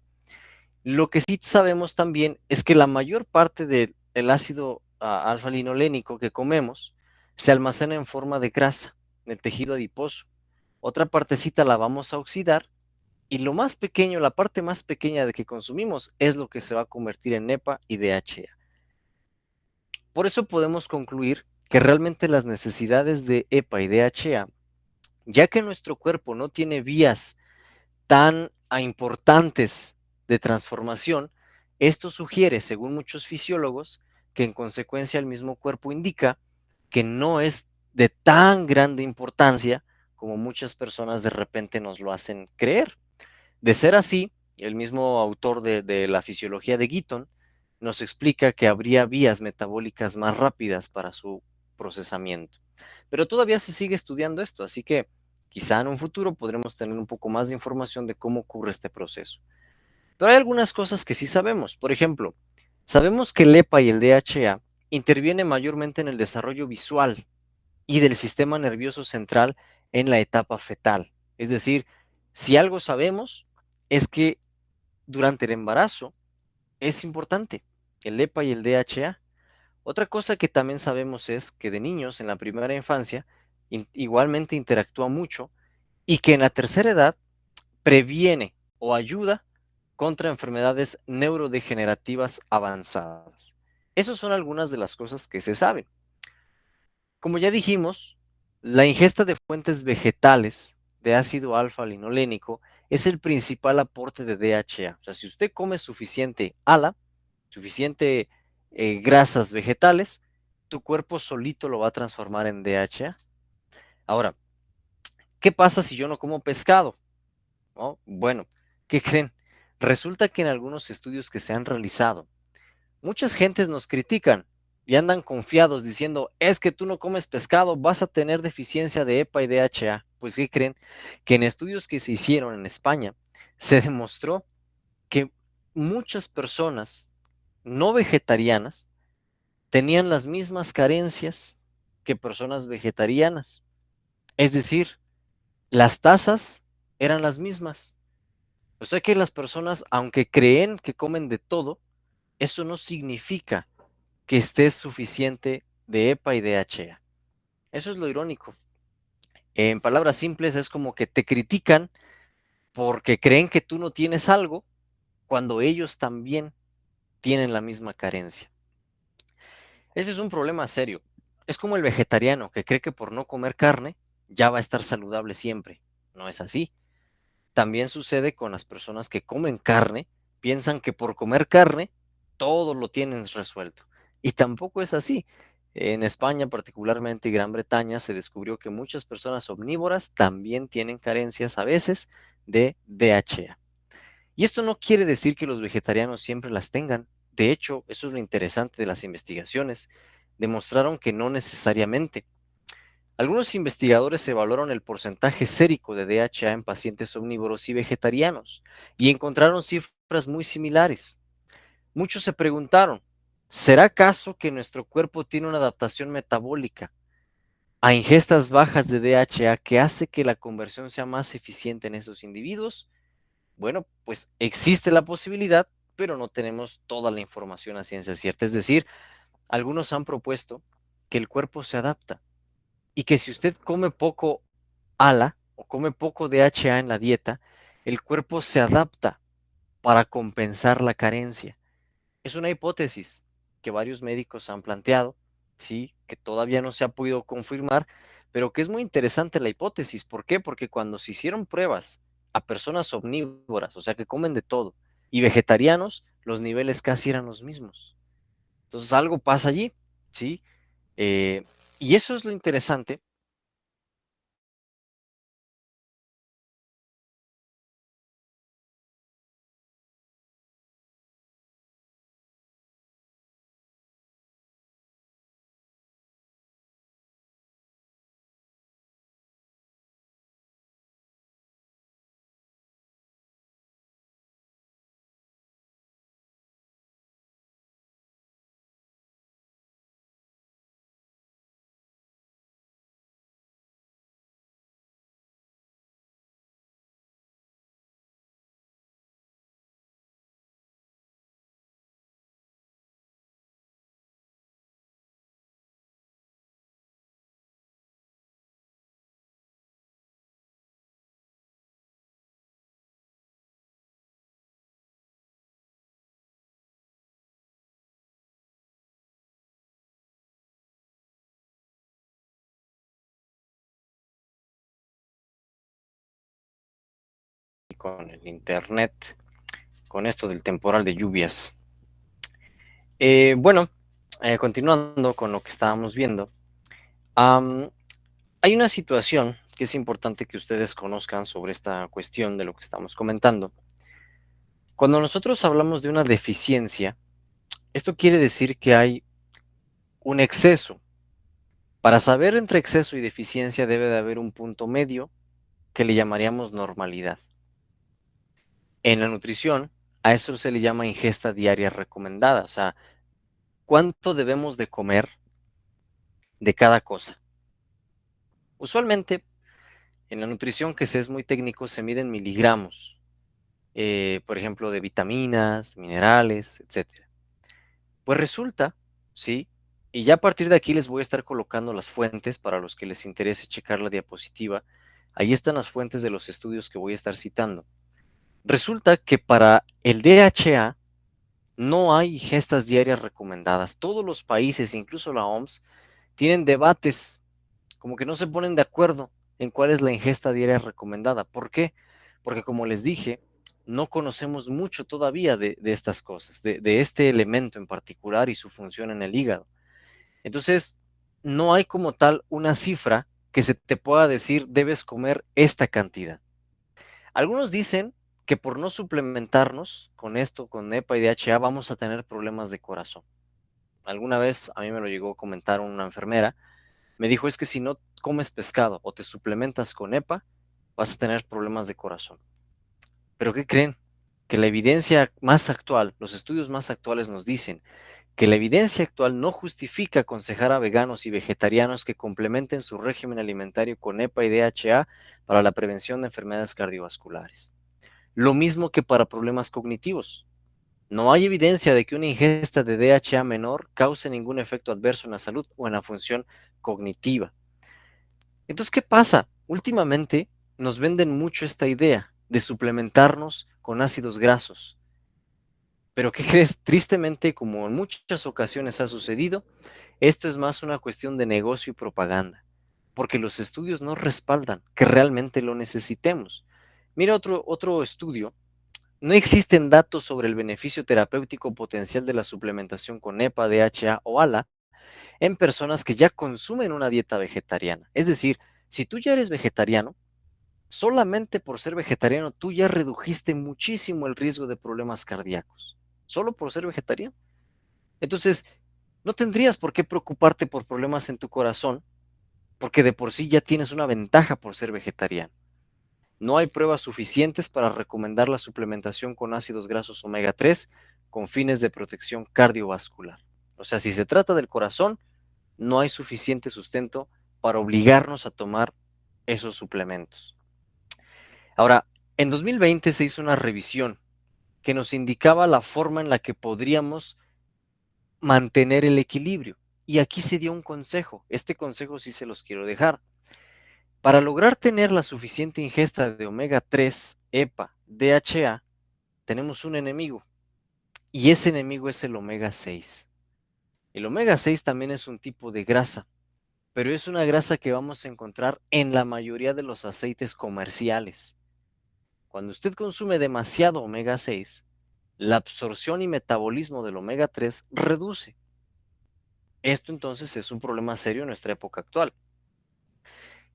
Lo que sí sabemos también es que la mayor parte del ácido alfa-linolénico que comemos se almacena en forma de grasa en el tejido adiposo. Otra partecita la vamos a oxidar y lo más pequeño, la parte más pequeña de que consumimos es lo que se va a convertir en EPA y DHA. Por eso podemos concluir que realmente las necesidades de EPA y DHA, ya que nuestro cuerpo no tiene vías tan importantes de transformación, esto sugiere, según muchos fisiólogos, que en consecuencia el mismo cuerpo indica que no es de tan grande importancia como muchas personas de repente nos lo hacen creer. De ser así, el mismo autor de la fisiología de Gitton nos explica que habría vías metabólicas más rápidas para su procesamiento. Pero todavía se sigue estudiando esto, así que quizá en un futuro podremos tener un poco más de información de cómo ocurre este proceso. Pero hay algunas cosas que sí sabemos. Por ejemplo, sabemos que el EPA y el DHA intervienen mayormente en el desarrollo visual y del sistema nervioso central en la etapa fetal. Es decir, si algo sabemos es que durante el embarazo es importante el EPA y el DHA. Otra cosa que también sabemos es que de niños en la primera infancia igualmente interactúa mucho y que en la tercera edad previene o ayuda contra enfermedades neurodegenerativas avanzadas. Esas son algunas de las cosas que se saben. Como ya dijimos, la ingesta de fuentes vegetales de ácido alfa-linolénico es el principal aporte de DHA. O sea, si usted come suficiente ALA, suficiente grasas vegetales, tu cuerpo solito lo va a transformar en DHA. Ahora, ¿qué pasa si yo no como pescado? ¿No? Bueno, ¿qué creen? Resulta que en algunos estudios que se han realizado, muchas gentes nos critican y andan confiados diciendo, es que tú no comes pescado, vas a tener deficiencia de EPA y DHA. Pues, ¿qué creen? Que en estudios que se hicieron en España, se demostró que muchas personas no vegetarianas tenían las mismas carencias que personas vegetarianas. Es decir, las tasas eran las mismas. O sea que las personas, aunque creen que comen de todo, eso no significa que estés suficiente de EPA y DHA. Eso es lo irónico. En palabras simples, es como que te critican porque creen que tú no tienes algo cuando ellos también tienen la misma carencia. Ese es un problema serio. Es como el vegetariano que cree que por no comer carne ya va a estar saludable siempre. No es así. También sucede con las personas que comen carne, piensan que por comer carne todo lo tienen resuelto. Y tampoco es así. En España, particularmente y Gran Bretaña, se descubrió que muchas personas omnívoras también tienen carencias a veces de DHA. Y esto no quiere decir que los vegetarianos siempre las tengan. De hecho, eso es lo interesante de las investigaciones. Demostraron que no necesariamente. Algunos investigadores evaluaron el porcentaje sérico de DHA en pacientes omnívoros y vegetarianos y encontraron cifras muy similares. Muchos se preguntaron, ¿será acaso que nuestro cuerpo tiene una adaptación metabólica a ingestas bajas de DHA que hace que la conversión sea más eficiente en esos individuos. Bueno, pues existe la posibilidad, pero no tenemos toda la información a ciencia cierta. Es decir, algunos han propuesto que el cuerpo se adapta y que si usted come poco ALA o come poco DHA en la dieta, el cuerpo se adapta para compensar la carencia. Es una hipótesis que varios médicos han planteado, sí, que todavía no se ha podido confirmar, pero que es muy interesante la hipótesis. ¿Por qué? Porque cuando se hicieron pruebas a personas omnívoras, o sea, que comen de todo, y vegetarianos, los niveles casi eran los mismos. Entonces algo pasa allí, ¿sí? Y eso es lo interesante con el internet, con esto del temporal de lluvias. Bueno, continuando con lo que estábamos viendo, am, hay una situación que es importante que ustedes conozcan sobre esta cuestión de lo que estamos comentando. Cuando nosotros hablamos de una deficiencia, esto quiere decir que hay un exceso. Para saber entre exceso y deficiencia debe de haber un punto medio que le llamaríamos normalidad. En la nutrición, a eso se le llama ingesta diaria recomendada, o sea, cuánto debemos de comer de cada cosa. Usualmente, en la nutrición, que se es muy técnico, se miden miligramos, por ejemplo, de vitaminas, minerales, etcétera. Pues resulta, ¿sí? Y ya a partir de aquí les voy a estar colocando las fuentes para los que les interese checar la diapositiva. Ahí están las fuentes de los estudios que voy a estar citando. Resulta que para el DHA no hay ingestas diarias recomendadas. Todos los países, incluso la OMS, tienen debates, como que no se ponen de acuerdo en cuál es la ingesta diaria recomendada. ¿Por qué? Porque como les dije, no conocemos mucho todavía de estas cosas, de este elemento en particular y su función en el hígado. Entonces, no hay como tal una cifra que se te pueda decir debes comer esta cantidad. Algunos dicen que por no suplementarnos con esto, con EPA y DHA, vamos a tener problemas de corazón. Alguna vez a mí me lo llegó a comentar una enfermera, me dijo es que si no comes pescado o te suplementas con EPA, vas a tener problemas de corazón. Pero ¿qué creen? Que la evidencia más actual, los estudios más actuales nos dicen que la evidencia actual no justifica aconsejar a veganos y vegetarianos que complementen su régimen alimentario con EPA y DHA para la prevención de enfermedades cardiovasculares. Lo mismo que para problemas cognitivos. No hay evidencia de que una ingesta de DHA menor cause ningún efecto adverso en la salud o en la función cognitiva. Entonces, ¿qué pasa? Últimamente nos venden mucho esta idea de suplementarnos con ácidos grasos. Pero ¿qué crees? Tristemente, como en muchas ocasiones ha sucedido, esto es más una cuestión de negocio y propaganda, porque los estudios no respaldan que realmente lo necesitemos. Mira otro estudio. No existen datos sobre el beneficio terapéutico potencial de la suplementación con EPA, DHA o ALA en personas que ya consumen una dieta vegetariana. Es decir, si tú ya eres vegetariano, solamente por ser vegetariano tú ya redujiste muchísimo el riesgo de problemas cardíacos, solo por ser vegetariano. Entonces, no tendrías por qué preocuparte por problemas en tu corazón, porque de por sí ya tienes una ventaja por ser vegetariano. No hay pruebas suficientes para recomendar la suplementación con ácidos grasos omega 3 con fines de protección cardiovascular. O sea, si se trata del corazón, no hay suficiente sustento para obligarnos a tomar esos suplementos. Ahora, en 2020 se hizo una revisión que nos indicaba la forma en la que podríamos mantener el equilibrio. Y aquí se dio un consejo. Este consejo sí se los quiero dejar. Para lograr tener la suficiente ingesta de omega 3, EPA, DHA, tenemos un enemigo. Y ese enemigo es el omega 6. El omega 6 también es un tipo de grasa, pero es una grasa que vamos a encontrar en la mayoría de los aceites comerciales. Cuando usted consume demasiado omega 6, la absorción y metabolismo del omega 3 reduce. Esto entonces es un problema serio en nuestra época actual.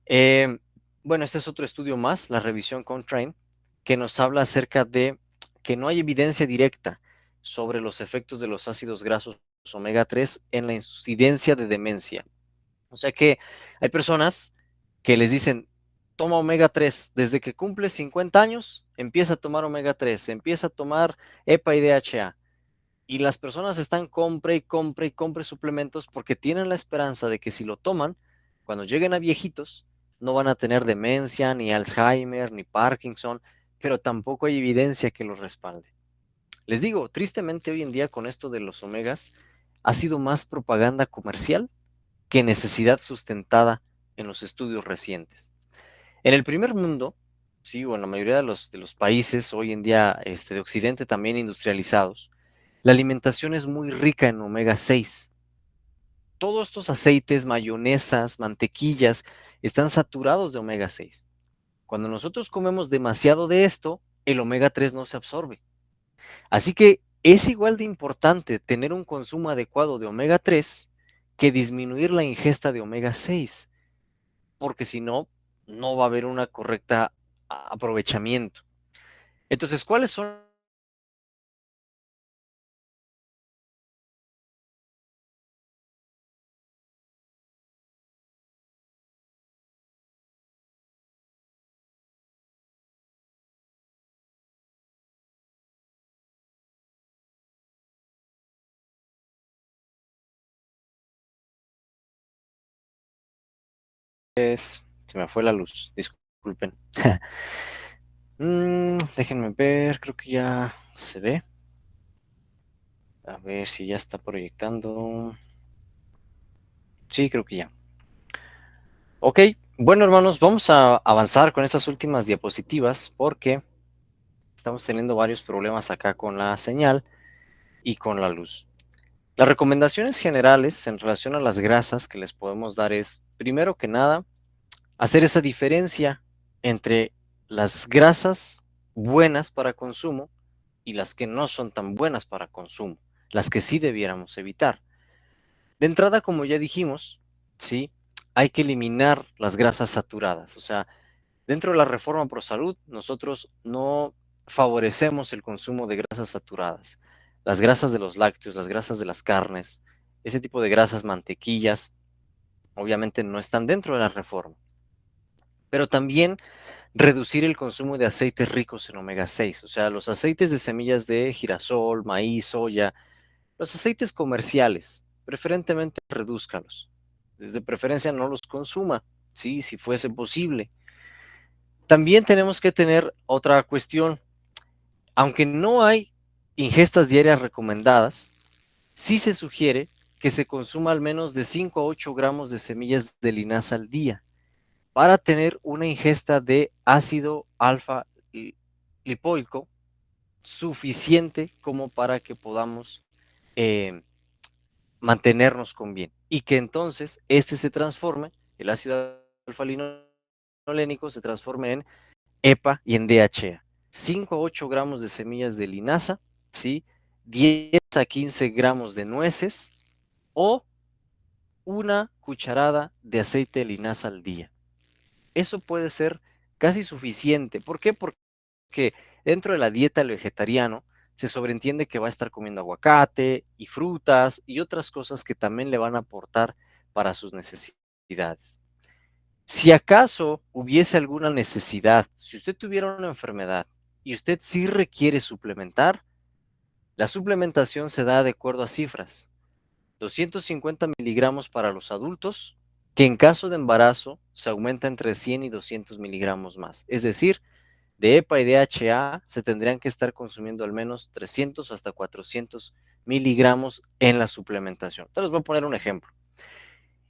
Eh, bueno, este es otro estudio más, la revisión Cochrane, que nos habla acerca de que no hay evidencia directa sobre los efectos de los ácidos grasos omega 3 en la incidencia de demencia. O sea que hay personas que les dicen, toma omega 3, desde que cumple 50 años, empieza a tomar omega 3, empieza a tomar EPA y DHA. Y las personas están compre y compre y compre suplementos porque tienen la esperanza de que si lo toman, cuando lleguen a viejitos, no van a tener demencia, ni Alzheimer, ni Parkinson, pero tampoco hay evidencia que los respalde. Les digo, tristemente hoy en día con esto de los omegas, ha sido más propaganda comercial que necesidad sustentada en los estudios recientes. En el primer mundo, sí, o en la mayoría de los países hoy en día de Occidente también industrializados, la alimentación es muy rica en omega 6. Todos estos aceites, mayonesas, mantequillas, están saturados de omega 6. Cuando nosotros comemos demasiado de esto, el omega 3 no se absorbe. Así que es igual de importante tener un consumo adecuado de omega 3 que disminuir la ingesta de omega 6, porque si no, no va a haber una correcta aprovechamiento. Entonces, ¿cuáles son Se me fue la luz, disculpen. Déjenme ver, creo que ya se ve. A ver si ya está proyectando. Sí, creo que ya. Ok, bueno hermanos, vamos a avanzar con estas últimas diapositivas porque estamos teniendo varios problemas acá con la señal y con la luz. Las recomendaciones generales en relación a las grasas que les podemos dar es, primero que nada, hacer esa diferencia entre las grasas buenas para consumo y las que no son tan buenas para consumo, las que sí debiéramos evitar. De entrada, como ya dijimos, ¿sí? Hay que eliminar las grasas saturadas. O sea, dentro de la reforma pro salud, nosotros no favorecemos el consumo de grasas saturadas. Las grasas de los lácteos, las grasas de las carnes, ese tipo de grasas, mantequillas, obviamente no están dentro de la reforma. Pero también reducir el consumo de aceites ricos en omega 6, o sea, los aceites de semillas de girasol, maíz, soya, los aceites comerciales, preferentemente redúzcalos. Desde preferencia no los consuma, sí, si fuese posible. También tenemos que tener otra cuestión. Aunque no hay ingestas diarias recomendadas, sí se sugiere que se consuma al menos de 5 a 8 gramos de semillas de linaza al día para tener una ingesta de ácido alfa lipoico suficiente como para que podamos eh, mantenernos con bien y que entonces este se transforme, el ácido alfa-linolénico se transforme en EPA y en DHA. 5 a 8 gramos de semillas de linaza, ¿sí? 10 a 15 gramos de nueces o una cucharada de aceite de linaza al día. Eso puede ser casi suficiente. ¿Por qué? Porque dentro de la dieta del vegetariano se sobreentiende que va a estar comiendo aguacate y frutas y otras cosas que también le van a aportar para sus necesidades. Si acaso hubiese alguna necesidad, si usted tuviera una enfermedad y usted sí requiere suplementar, la suplementación se da de acuerdo a cifras. 250 miligramos para los adultos, que en caso de embarazo se aumenta entre 100 y 200 miligramos más. Es decir, de EPA y DHA se tendrían que estar consumiendo al menos 300 hasta 400 miligramos en la suplementación. Te les voy a poner un ejemplo.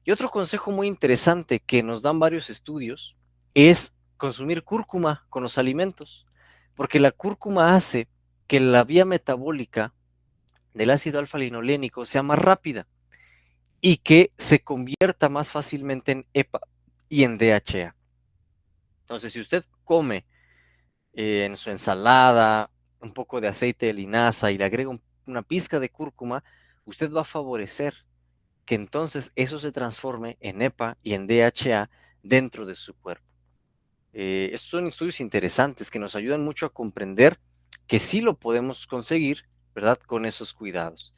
Y otro consejo muy interesante que nos dan varios estudios es consumir cúrcuma con los alimentos, porque la cúrcuma hace que la vía metabólica del ácido alfa-linolénico sea más rápida y que se convierta más fácilmente en EPA y en DHA. Entonces, si usted come en su ensalada un poco de aceite de linaza y le agrega una pizca de cúrcuma, usted va a favorecer que entonces eso se transforme en EPA y en DHA dentro de su cuerpo. Estos son estudios interesantes que nos ayudan mucho a comprender que sí lo podemos conseguir, ¿verdad? Con esos cuidados.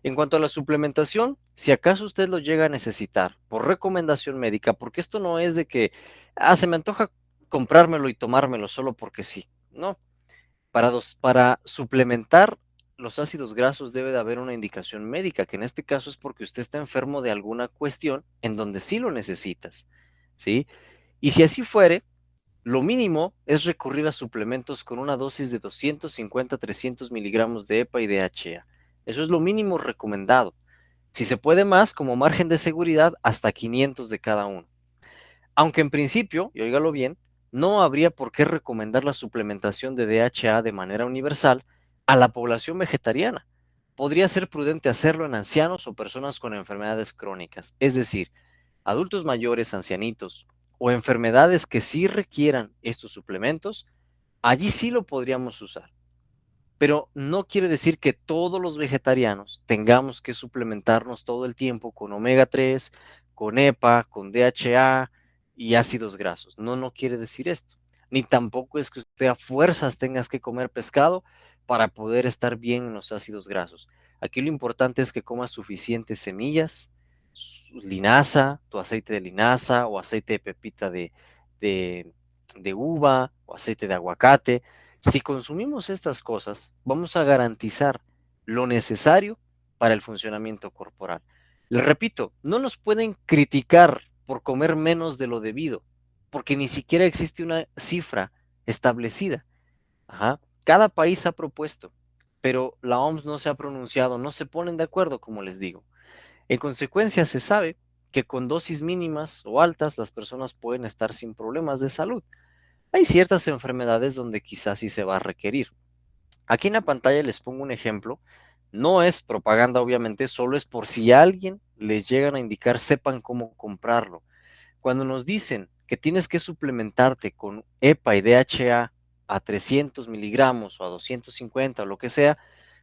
En cuanto a la suplementación, si acaso usted lo llega a necesitar por recomendación médica, porque esto no es de que, se me antoja comprármelo y tomármelo solo porque sí. No, para suplementar los ácidos grasos debe de haber una indicación médica, que en este caso es porque usted está enfermo de alguna cuestión en donde sí lo necesitas, ¿sí? Y si así fuere, lo mínimo es recurrir a suplementos con una dosis de 250 a 300 miligramos de EPA y DHA. Eso es lo mínimo recomendado. Si se puede más, como margen de seguridad, hasta 500 de cada uno. Aunque en principio, y óigalo bien, no habría por qué recomendar la suplementación de DHA de manera universal a la población vegetariana. Podría ser prudente hacerlo en ancianos o personas con enfermedades crónicas, es decir, adultos mayores, ancianitos o enfermedades que sí requieran estos suplementos, allí sí lo podríamos usar. Pero no quiere decir que todos los vegetarianos tengamos que suplementarnos todo el tiempo con omega 3, con EPA, con DHA y ácidos grasos. No, no quiere decir esto. Ni tampoco es que usted a fuerzas tengas que comer pescado para poder estar bien en los ácidos grasos. Aquí lo importante es que comas suficientes semillas, linaza, tu aceite de linaza o aceite de pepita de, de uva o aceite de aguacate. Si consumimos estas cosas, vamos a garantizar lo necesario para el funcionamiento corporal. Les repito, no nos pueden criticar por comer menos de lo debido, porque ni siquiera existe una cifra establecida. Ajá. Cada país ha propuesto, pero la OMS no se ha pronunciado, no se ponen de acuerdo, como les digo. En consecuencia, se sabe que con dosis mínimas o altas las personas pueden estar sin problemas de salud. Hay ciertas enfermedades donde quizás sí se va a requerir. Aquí en la pantalla les pongo un ejemplo. No es propaganda, obviamente, solo es por si alguien les llegan a indicar, sepan cómo comprarlo. Cuando nos dicen que tienes que suplementarte con EPA y DHA a 300 miligramos o a 250 o lo que sea,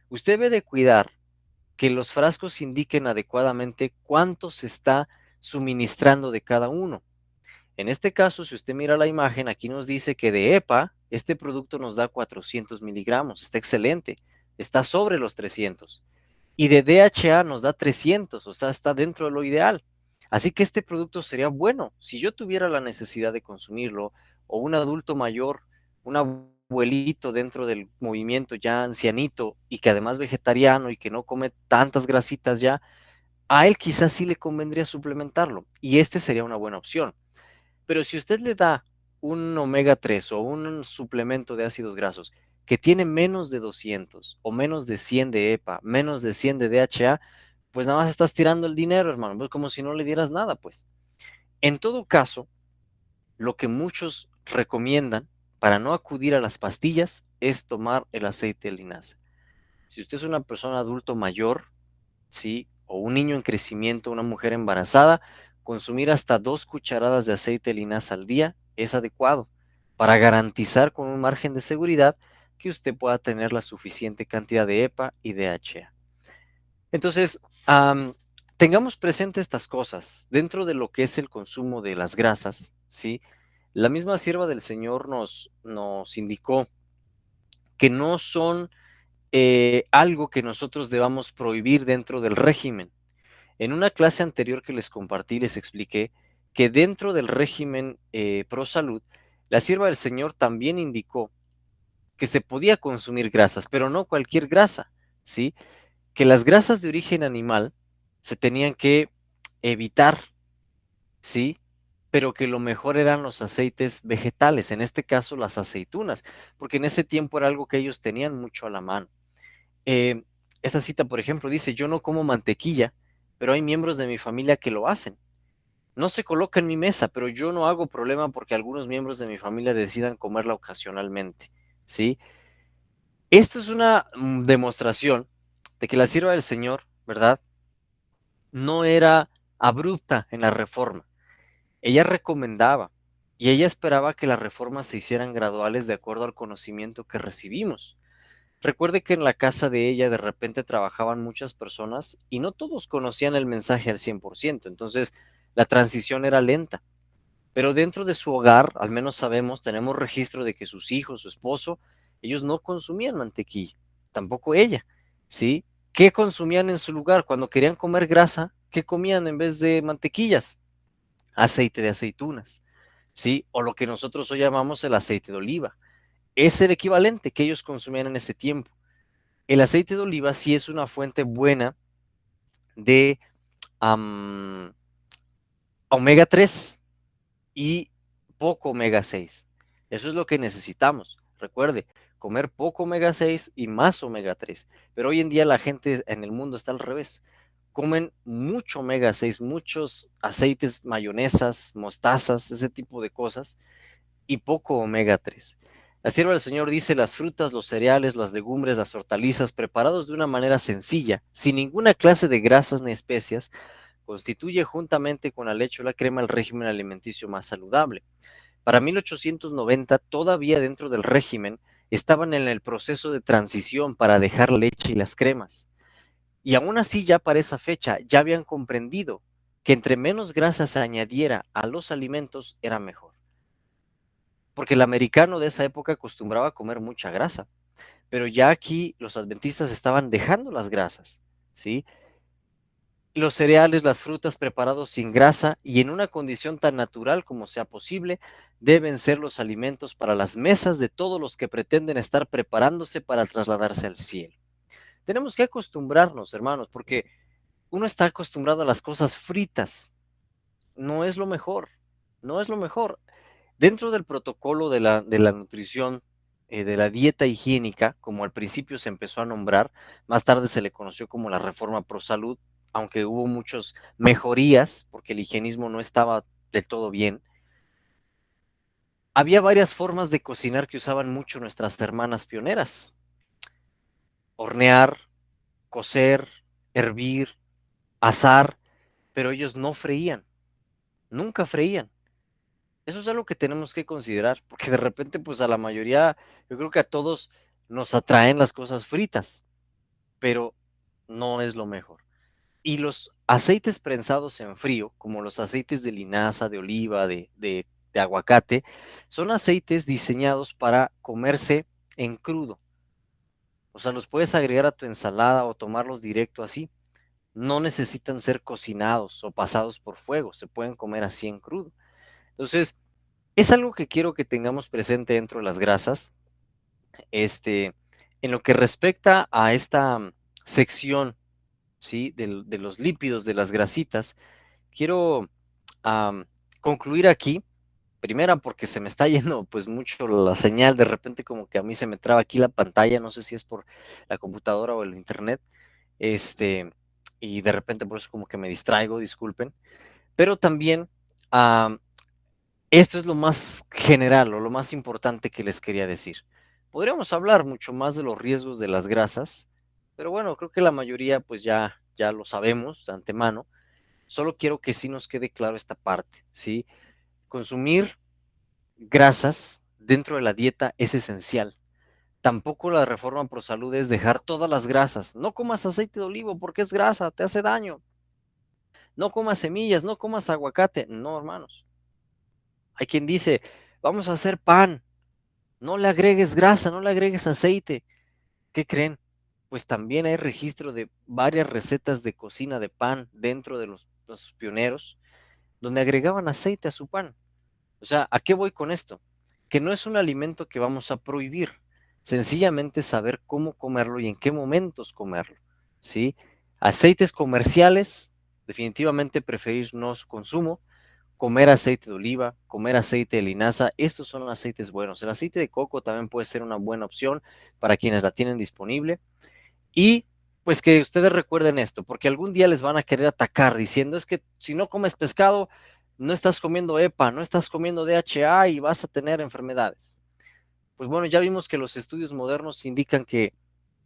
usted debe de cuidar que los frascos indiquen adecuadamente cuánto se está suministrando de cada uno. En este caso, si usted mira la imagen, aquí nos dice que de EPA, este producto nos da 400 miligramos. Está excelente. Está sobre los 300. Y de DHA nos da 300, o sea, está dentro de lo ideal. Así que este producto sería bueno. Si yo tuviera la necesidad de consumirlo, o un adulto mayor, un abuelito dentro del movimiento ya ancianito, y que además vegetariano y que no come tantas grasitas ya, a él quizás sí le convendría suplementarlo. Y este sería una buena opción. Pero si usted le da un omega 3 o un suplemento de ácidos grasos que tiene menos de 200 o menos de 100 de EPA, menos de 100 de DHA, pues nada más estás tirando el dinero, hermano, pues como si no le dieras nada, pues. En todo caso, lo que muchos recomiendan para no acudir a las pastillas es tomar el aceite de linaza. Si usted es una persona adulto mayor, ¿sí? O un niño en crecimiento, una mujer embarazada, consumir hasta 2 cucharadas de aceite de linaza al día es adecuado para garantizar con un margen de seguridad que usted pueda tener la suficiente cantidad de EPA y DHA. Entonces, tengamos presente estas cosas dentro de lo que es el consumo de las grasas, ¿sí? La misma sierva del Señor nos indicó que no son algo que nosotros debamos prohibir dentro del régimen. En una clase anterior que les compartí, les expliqué que dentro del régimen pro salud, la sierva del Señor también indicó que se podía consumir grasas, pero no cualquier grasa, ¿sí? Que las grasas de origen animal se tenían que evitar, ¿sí? Pero que lo mejor eran los aceites vegetales, en este caso las aceitunas, porque en ese tiempo era algo que ellos tenían mucho a la mano. Eh, Esta cita, por ejemplo, dice, yo no como mantequilla, pero hay miembros de mi familia que lo hacen. No se coloca en mi mesa, pero yo no hago problema porque algunos miembros de mi familia decidan comerla ocasionalmente, ¿sí? Esto es una demostración de que la sierva del Señor, ¿verdad? No era abrupta en la reforma. Ella recomendaba y ella esperaba que las reformas se hicieran graduales de acuerdo al conocimiento que recibimos. Recuerde que en la casa de ella de repente trabajaban muchas personas y no todos conocían el mensaje al 100%, entonces la transición era lenta. Pero dentro de su hogar, al menos sabemos, tenemos registro de que sus hijos, su esposo, ellos no consumían mantequilla, tampoco ella, ¿sí? ¿Qué consumían en su lugar? Cuando querían comer grasa, ¿qué comían en vez de mantequillas? Aceite de aceitunas, ¿sí? O lo que nosotros hoy llamamos el aceite de oliva. Es el equivalente que ellos consumían en ese tiempo. El aceite de oliva sí es una fuente buena de um, omega 3 y poco omega 6. Eso es lo que necesitamos. Recuerde, comer poco omega 6 y más omega 3. Pero hoy en día la gente en el mundo está al revés. Comen mucho omega 6, muchos aceites, mayonesas, mostazas, ese tipo de cosas, y poco omega 3. La sierva del Señor dice, las frutas, los cereales, las legumbres, las hortalizas, preparados de una manera sencilla, sin ninguna clase de grasas ni especias, constituye juntamente con la leche o la crema el régimen alimenticio más saludable. Para 1890, todavía dentro del régimen, estaban en el proceso de transición para dejar la leche y las cremas. Y aún así, ya para esa fecha, ya habían comprendido que entre menos grasa se añadiera a los alimentos, era mejor. Porque el americano de esa época acostumbraba a comer mucha grasa, pero ya aquí los adventistas estaban dejando las grasas, ¿sí? Los cereales, las frutas preparados sin grasa y en una condición tan natural como sea posible, deben ser los alimentos para las mesas de todos los que pretenden estar preparándose para trasladarse al cielo. Tenemos que acostumbrarnos, hermanos, porque uno está acostumbrado a las cosas fritas. No es lo mejor, no es lo mejor. Dentro del protocolo de la nutrición, de la dieta higiénica, como al principio se empezó a nombrar, más tarde se le conoció como la Reforma Pro Salud, aunque hubo muchas mejorías, porque el higienismo no estaba del todo bien. Había varias formas de cocinar que usaban mucho nuestras hermanas pioneras: hornear, cocer, hervir, asar, pero ellos no freían, nunca freían. Eso es algo que tenemos que considerar, porque de repente, pues a la mayoría, yo creo que a todos nos atraen las cosas fritas, pero no es lo mejor. Y los aceites prensados en frío, como los aceites de linaza, de oliva, de aguacate, son aceites diseñados para comerse en crudo. O sea, los puedes agregar a tu ensalada o tomarlos directo así. No necesitan ser cocinados o pasados por fuego, se pueden comer así en crudo. Entonces, es algo que quiero que tengamos presente dentro de las grasas. En lo que respecta a esta sección, ¿sí? De los lípidos, de las grasitas, quiero am, concluir aquí. Primera, porque se me está yendo pues mucho la señal, de repente como que a mí se me traba aquí la pantalla, no sé si es por la computadora o el internet, y de repente por eso como que me distraigo, disculpen. Pero también am, esto es lo más general o lo más importante que les quería decir. Podríamos hablar mucho más de los riesgos de las grasas, pero bueno, creo que la mayoría pues ya lo sabemos de antemano. Solo quiero que sí nos quede claro esta parte, ¿sí? Consumir grasas dentro de la dieta es esencial. Tampoco la reforma pro salud es dejar todas las grasas. No comas aceite de olivo porque es grasa, te hace daño. No comas semillas, no comas aguacate. No, hermanos. Hay quien dice, vamos a hacer pan. No le agregues grasa, no le agregues aceite. ¿Qué creen? Pues también hay registro de varias recetas de cocina de pan dentro de los pioneros, donde agregaban aceite a su pan. O sea, ¿a qué voy con esto? Que no es un alimento que vamos a prohibir, sencillamente saber cómo comerlo y en qué momentos comerlo, ¿sí? Aceites comerciales, definitivamente preferir no su consumo. comer aceite de oliva, comer aceite de linaza, estos son aceites buenos. El aceite de coco también puede ser una buena opción para quienes la tienen disponible. Y pues que ustedes recuerden esto, porque algún día les van a querer atacar diciendo es que si no comes pescado, no estás comiendo EPA, no estás comiendo DHA y vas a tener enfermedades. Pues bueno, ya vimos que los estudios modernos indican que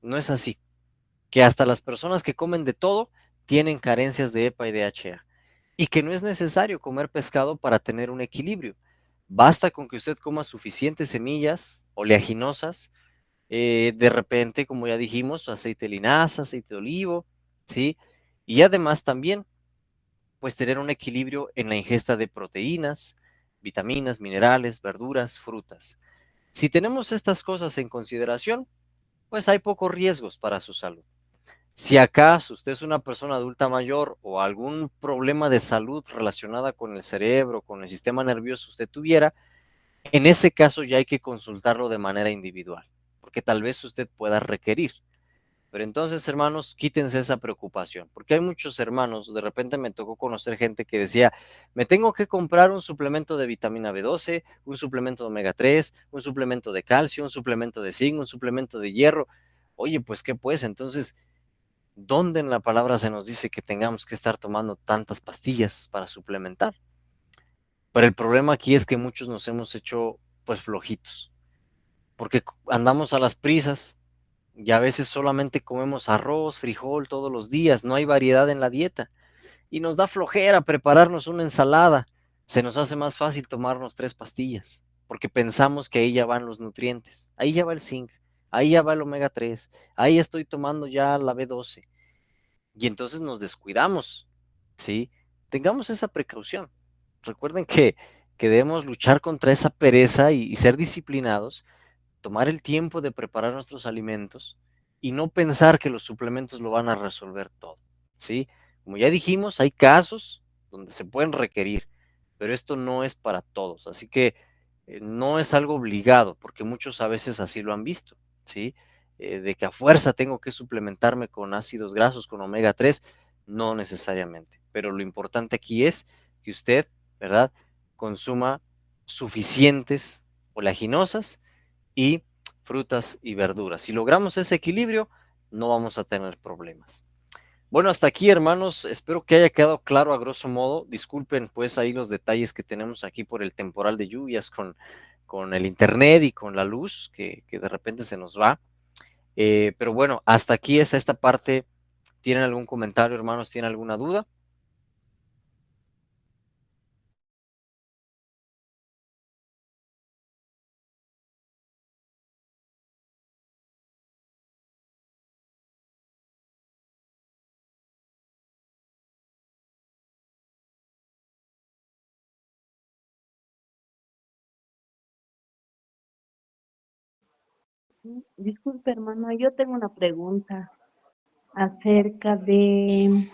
no es así, que hasta las personas que comen de todo tienen carencias de EPA y DHA y que no es necesario comer pescado para tener un equilibrio. Basta con que usted coma suficientes semillas oleaginosas, de repente, como ya dijimos, aceite de linaza, aceite de olivo, ¿sí? Y además también, pues tener un equilibrio en la ingesta de proteínas, vitaminas, minerales, verduras, frutas. Si tenemos estas cosas en consideración, pues hay pocos riesgos para su salud. Si acaso usted es una persona adulta mayor o algún problema de salud relacionada con el cerebro, con el sistema nervioso usted tuviera, en ese caso ya hay que consultarlo de manera individual, porque tal vez usted pueda requerir. Pero entonces, hermanos, quítense esa preocupación, porque hay muchos hermanos, de repente me tocó conocer gente que decía, me tengo que comprar un suplemento de vitamina B12, un suplemento de omega 3, un suplemento de calcio, un suplemento de zinc, un suplemento de hierro. Oye, pues, ¿qué pues? Entonces, ¿dónde en la palabra se nos dice que tengamos que estar tomando tantas pastillas para suplementar? Pero el problema aquí es que muchos nos hemos hecho, pues, flojitos, porque andamos a las prisas, y a veces solamente comemos arroz, frijol todos los días, no hay variedad en la dieta y nos da flojera prepararnos una ensalada. Se nos hace más fácil tomarnos 3 pastillas porque pensamos que ahí ya van los nutrientes, ahí ya va el zinc, ahí ya va el omega 3, ahí estoy tomando ya la B12 y entonces nos descuidamos, ¿sí? Tengamos esa precaución. Recuerden que debemos luchar contra esa pereza y ser disciplinados, tomar el tiempo de preparar nuestros alimentos y no pensar que los suplementos lo van a resolver todo, ¿sí? Como ya dijimos, hay casos donde se pueden requerir, pero esto no es para todos, así que no es algo obligado, porque muchos a veces así lo han visto, ¿sí? De que a fuerza tengo que suplementarme con ácidos grasos, con omega 3, no necesariamente, pero lo importante aquí es que usted, ¿verdad?, consuma suficientes oleaginosas y frutas y verduras. Si logramos ese equilibrio, no vamos a tener problemas. Bueno, hasta aquí, hermanos. Espero que haya quedado claro a grosso modo. Disculpen, pues, ahí los detalles que tenemos aquí por el temporal de lluvias con el internet y con la luz que de repente se nos va. Pero bueno, hasta aquí está esta parte. ¿Tienen algún comentario, hermanos? ¿Tienen alguna duda? Disculpe, hermano, yo tengo una pregunta acerca de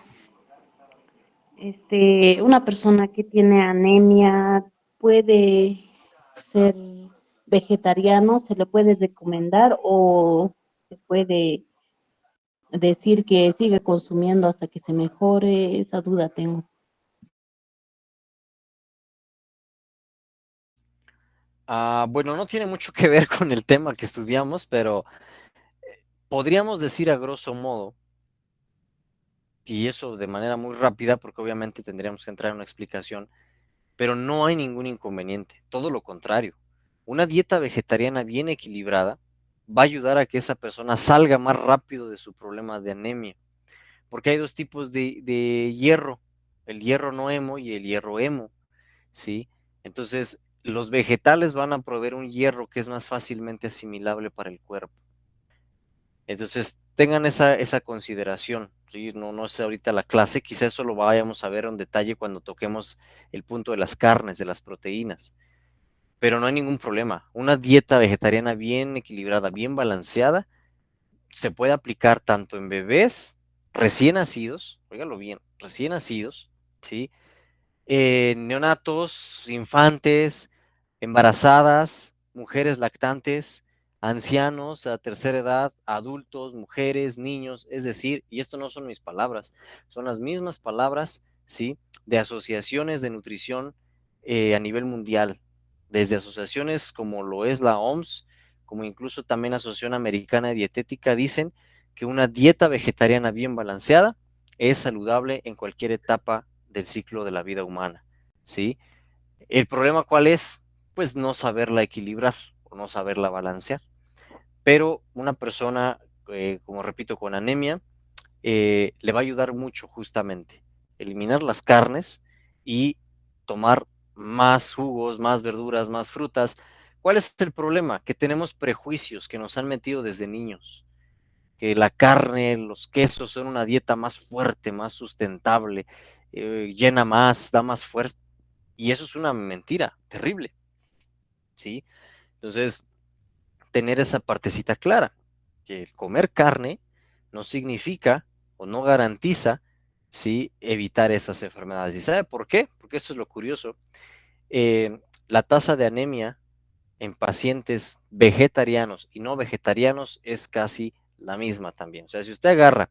una persona que tiene anemia, ¿puede ser vegetariano? ¿Se le puede recomendar o se puede decir que sigue consumiendo hasta que se mejore? Esa duda tengo. Bueno, no tiene mucho que ver con el tema que estudiamos, pero podríamos decir a grosso modo, y eso de manera muy rápida, porque obviamente tendríamos que entrar en una explicación, pero no hay ningún inconveniente, todo lo contrario. Una dieta vegetariana bien equilibrada va a ayudar a que esa persona salga más rápido de su problema de anemia, porque hay dos tipos de hierro, el hierro no hemo y el hierro hemo, ¿sí? Entonces, los vegetales van a proveer un hierro que es más fácilmente asimilable para el cuerpo. Entonces, tengan esa consideración, ¿sí? No, no es ahorita la clase, quizás eso lo vayamos a ver en detalle cuando toquemos el punto de las carnes, de las proteínas, pero no hay ningún problema. Una dieta vegetariana bien equilibrada, bien balanceada, se puede aplicar tanto en bebés recién nacidos, óigalo bien, recién nacidos, ¿sí? Neonatos, infantes, embarazadas, mujeres lactantes, ancianos a tercera edad, adultos, mujeres, niños, es decir, y esto no son mis palabras, son las mismas palabras, ¿sí?, de asociaciones de nutrición a nivel mundial, desde asociaciones como lo es la OMS, como incluso también la Asociación Americana de Dietética, dicen que una dieta vegetariana bien balanceada es saludable en cualquier etapa del ciclo de la vida humana, ¿sí? El problema, ¿cuál es? Pues no saberla equilibrar o no saberla balancear. Pero una persona, como repito, con anemia, le va a ayudar mucho justamente eliminar las carnes y tomar más jugos, más verduras, más frutas. ¿Cuál es el problema? Que tenemos prejuicios que nos han metido desde niños, que la carne, los quesos son una dieta más fuerte, más sustentable, llena más, da más fuerza, y eso es una mentira terrible, ¿sí? Entonces, tener esa partecita clara, que el comer carne no significa o no garantiza, ¿sí?, evitar esas enfermedades. ¿Y sabe por qué? Porque esto es lo curioso. La tasa de anemia en pacientes vegetarianos y no vegetarianos es casi la misma también. O sea, si usted agarra,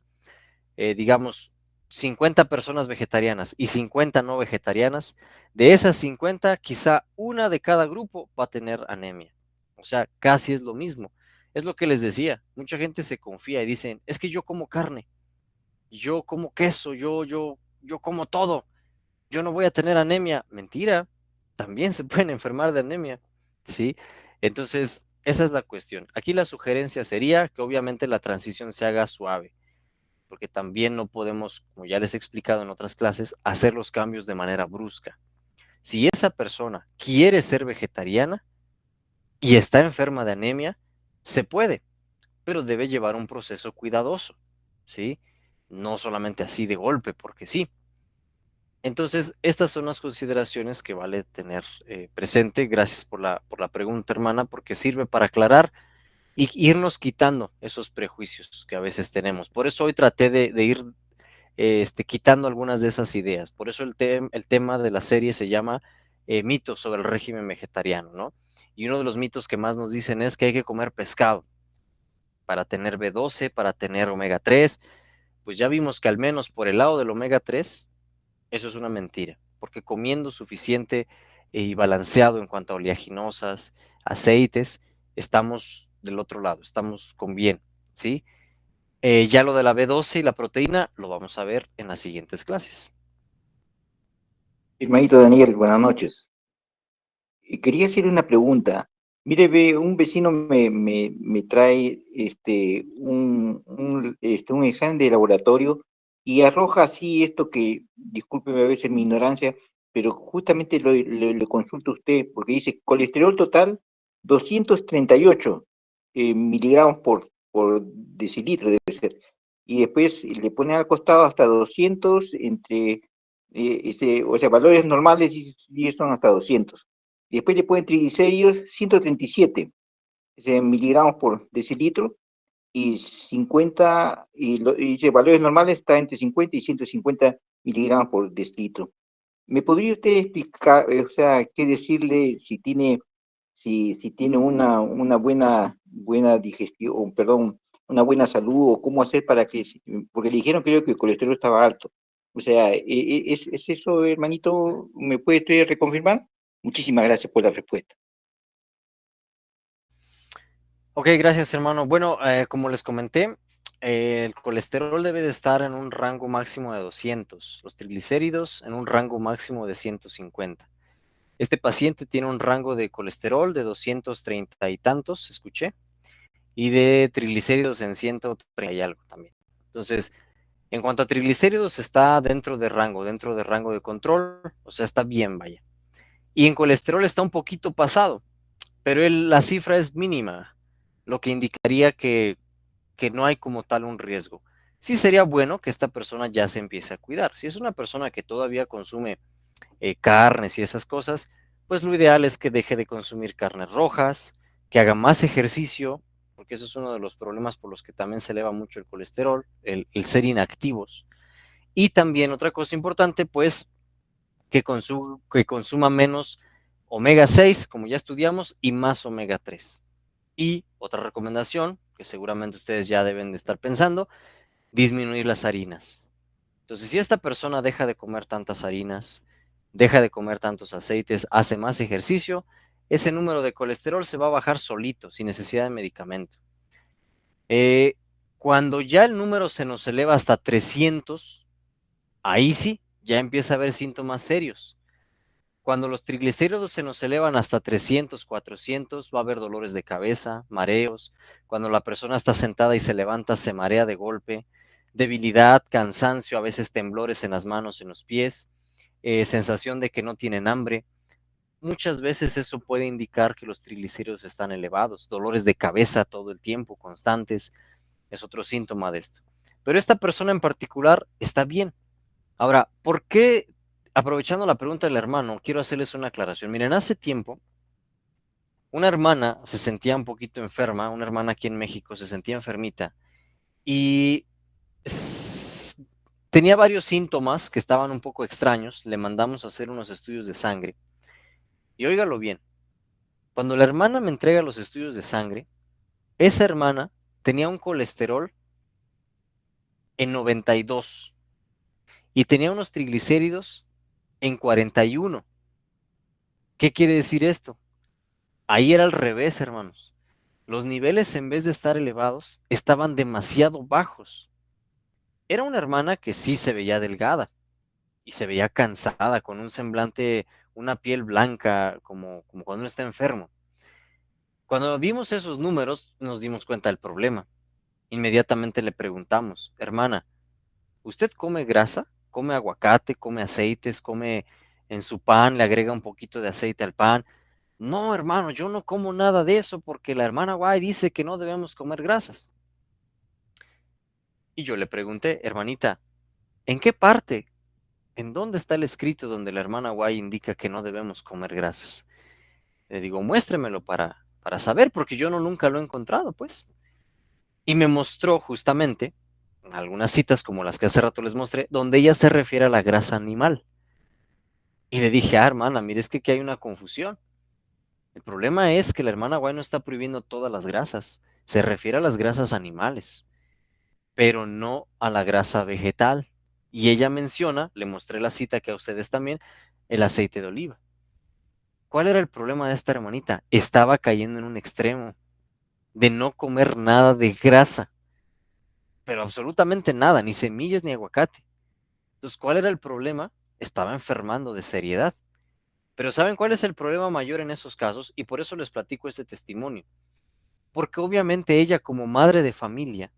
digamos, 50 personas vegetarianas y 50 no vegetarianas, de esas 50, quizá una de cada grupo va a tener anemia. O sea, casi es lo mismo. Es lo que les decía. Mucha gente se confía y dicen, es que yo como carne, yo como queso, yo como todo, yo no voy a tener anemia. Mentira, también se pueden enfermar de anemia, ¿sí? Entonces, esa es la cuestión. Aquí la sugerencia sería que obviamente la transición se haga suave, porque también no podemos, como ya les he explicado en otras clases, hacer los cambios de manera brusca. Si esa persona quiere ser vegetariana y está enferma de anemia, se puede, pero debe llevar un proceso cuidadoso, ¿sí? No solamente así de golpe, porque sí. Entonces, estas son las consideraciones que vale tener presente. Gracias por la pregunta, hermana, porque sirve para aclarar y irnos quitando esos prejuicios que a veces tenemos. Por eso hoy traté de ir quitando algunas de esas ideas. Por eso el tema de la serie se llama mitos sobre el régimen vegetariano, ¿no? Y uno de los mitos que más nos dicen es que hay que comer pescado para tener B12, para tener omega 3. Pues ya vimos que al menos por el lado del omega 3, eso es una mentira, porque comiendo suficiente y balanceado en cuanto a oleaginosas, aceites, estamos del otro lado, estamos con bien, ¿sí? Ya lo de la B12 y la proteína lo vamos a ver en las siguientes clases. Hermanito Daniel, buenas noches. Quería hacer una pregunta. Mire, ve, un vecino me trae un examen de laboratorio y arroja así esto que, discúlpeme a veces mi ignorancia, pero justamente le consulto a usted porque dice colesterol total 238 miligramos por decilitro debe ser. Y después le ponen al costado hasta 200 entre, o sea, valores normales y son hasta 200. Y después le ponen triglicéridos 137 miligramos por decilitro y 50, y dice valores normales está entre 50 y 150 miligramos por decilitro. ¿Me podría usted explicar, o sea, qué decirle si tiene una buena digestión, o, perdón, una buena salud, o cómo hacer para que, porque le dijeron creo que el colesterol estaba alto? O sea, ¿es eso, hermanito? ¿Me puede usted reconfirmar? Muchísimas gracias por la respuesta. Ok, gracias, hermano. Bueno, como les comenté, el colesterol debe de estar en un rango máximo de 200, los triglicéridos en un rango máximo de 150. Este paciente tiene un rango de colesterol de 230 y tantos, escuché, y de triglicéridos en 130 y algo también. Entonces, en cuanto a triglicéridos, está dentro de rango de control, o sea, está bien, vaya. Y en colesterol está un poquito pasado, pero la cifra es mínima, lo que indicaría que no hay como tal un riesgo. Sí sería bueno que esta persona ya se empiece a cuidar. Si es una persona que todavía consume carnes y esas cosas, pues lo ideal es que deje de consumir carnes rojas, que haga más ejercicio, porque eso es uno de los problemas por los que también se eleva mucho el colesterol, el ser inactivos. Y también otra cosa importante, pues, que consuma menos omega 6, como ya estudiamos, y más omega 3. Y otra recomendación, que seguramente ustedes ya deben de estar pensando, disminuir las harinas. Entonces, si esta persona deja de comer tantas harinas, deja de comer tantos aceites, hace más ejercicio, ese número de colesterol se va a bajar solito, sin necesidad de medicamento. Cuando ya el número se nos eleva hasta 300, ahí sí, ya empieza a haber síntomas serios. Cuando los triglicéridos se nos elevan hasta 300, 400, va a haber dolores de cabeza, mareos. Cuando la persona está sentada y se levanta, se marea de golpe, debilidad, cansancio, a veces temblores en las manos, en los pies, sensación de que no tienen hambre. Muchas veces eso puede indicar que los triglicéridos están elevados, dolores de cabeza todo el tiempo, constantes, es otro síntoma de esto. Pero esta persona en particular está bien. Ahora, ¿por qué? Aprovechando la pregunta del hermano, quiero hacerles una aclaración. Miren, hace tiempo, una hermana se sentía un poquito enferma, una hermana aquí en México se sentía enfermita y tenía varios síntomas que estaban un poco extraños. Le mandamos a hacer unos estudios de sangre. Y óigalo bien, cuando la hermana me entrega los estudios de sangre, esa hermana tenía un colesterol en 92 y tenía unos triglicéridos en 41. ¿Qué quiere decir esto? Ahí era al revés, hermanos. Los niveles, en vez de estar elevados, estaban demasiado bajos. Era una hermana que sí se veía delgada y se veía cansada, con un semblante, una piel blanca, como cuando uno está enfermo. Cuando vimos esos números, nos dimos cuenta del problema. Inmediatamente le preguntamos, hermana, ¿usted come grasa? ¿Come aguacate? ¿Come aceites? ¿Come en su pan? ¿Le agrega un poquito de aceite al pan? No, hermano, yo no como nada de eso porque la hermana Guay dice que no debemos comer grasas. Y yo le pregunté, hermanita, ¿en qué parte? ¿En dónde está el escrito donde la hermana Guay indica que no debemos comer grasas? Le digo, muéstremelo para saber, porque yo no nunca lo he encontrado, pues. Y me mostró justamente algunas citas como las que hace rato les mostré, donde ella se refiere a la grasa animal. Y le dije, hermana, mire, es que aquí hay una confusión. El problema es que la hermana Guay no está prohibiendo todas las grasas, se refiere a las grasas animales, pero no a la grasa vegetal. Y ella menciona, le mostré la cita que a ustedes también, el aceite de oliva. ¿Cuál era el problema de esta hermanita? Estaba cayendo en un extremo de no comer nada de grasa, pero absolutamente nada, ni semillas ni aguacate. Entonces, ¿cuál era el problema? Estaba enfermando de seriedad. Pero ¿saben cuál es el problema mayor en esos casos? Y por eso les platico este testimonio. Porque obviamente ella como madre de familia,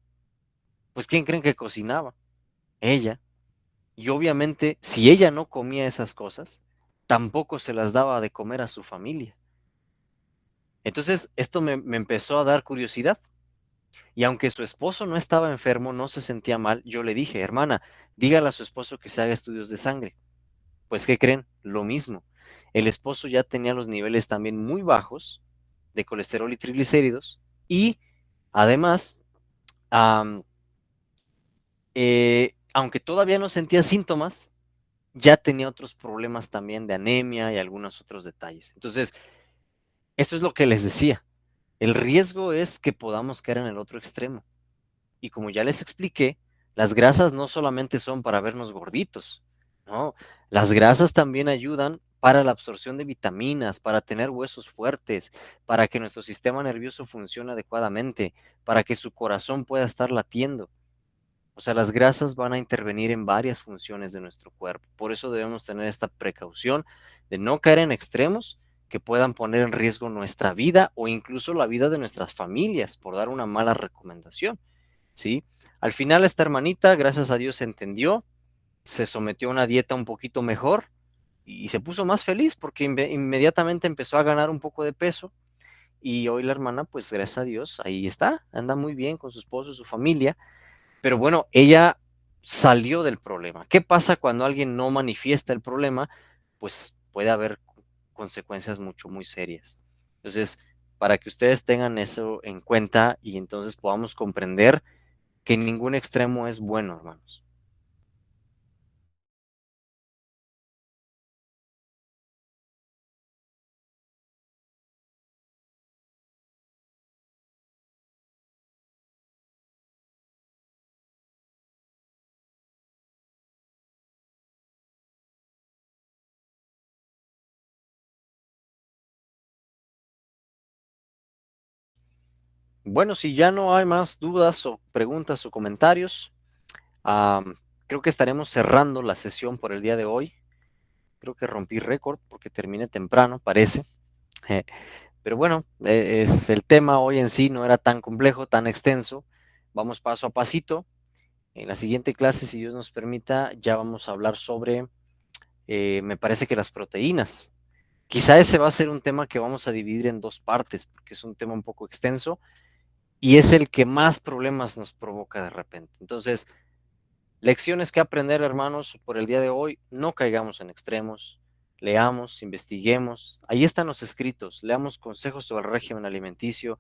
pues ¿quién creen que cocinaba? Ella. Y obviamente si ella no comía esas cosas, tampoco se las daba de comer a su familia. Entonces esto me empezó a dar curiosidad. Y aunque su esposo no estaba enfermo, no se sentía mal, yo le dije, hermana, dígale a su esposo que se haga estudios de sangre. Pues ¿qué creen? Lo mismo. El esposo ya tenía los niveles también muy bajos de colesterol y triglicéridos y además, am, aunque todavía no sentía síntomas, ya tenía otros problemas también de anemia y algunos otros detalles. Entonces, esto es lo que les decía. El riesgo es que podamos caer en el otro extremo. Y como ya les expliqué, las grasas no solamente son para vernos gorditos, ¿no? Las grasas también ayudan para la absorción de vitaminas, para tener huesos fuertes, para que nuestro sistema nervioso funcione adecuadamente, para que su corazón pueda estar latiendo. O sea, las grasas van a intervenir en varias funciones de nuestro cuerpo. Por eso debemos tener esta precaución de no caer en extremos que puedan poner en riesgo nuestra vida o incluso la vida de nuestras familias por dar una mala recomendación, ¿sí? Al final esta hermanita, gracias a Dios, se entendió, se sometió a una dieta un poquito mejor y se puso más feliz porque inmediatamente empezó a ganar un poco de peso y hoy la hermana, pues gracias a Dios, ahí está, anda muy bien con su esposo y su familia, pero bueno, ella salió del problema. ¿Qué pasa cuando alguien no manifiesta el problema? Pues puede haber consecuencias mucho, muy serias. Entonces, para que ustedes tengan eso en cuenta y entonces podamos comprender que ningún extremo es bueno, hermanos. Bueno, si ya no hay más dudas o preguntas o comentarios, creo que estaremos cerrando la sesión por el día de hoy. Creo que rompí récord porque terminé temprano, parece. Pero bueno, es el tema hoy en sí no era tan complejo, tan extenso. Vamos paso a pasito. En la siguiente clase, si Dios nos permita, ya vamos a hablar sobre, me parece que las proteínas. Quizá ese va a ser un tema que vamos a dividir en dos partes, porque es un tema un poco extenso y es el que más problemas nos provoca de repente. Entonces, lecciones que aprender, hermanos, por el día de hoy, no caigamos en extremos, leamos, investiguemos, ahí están los escritos, leamos consejos sobre el régimen alimenticio,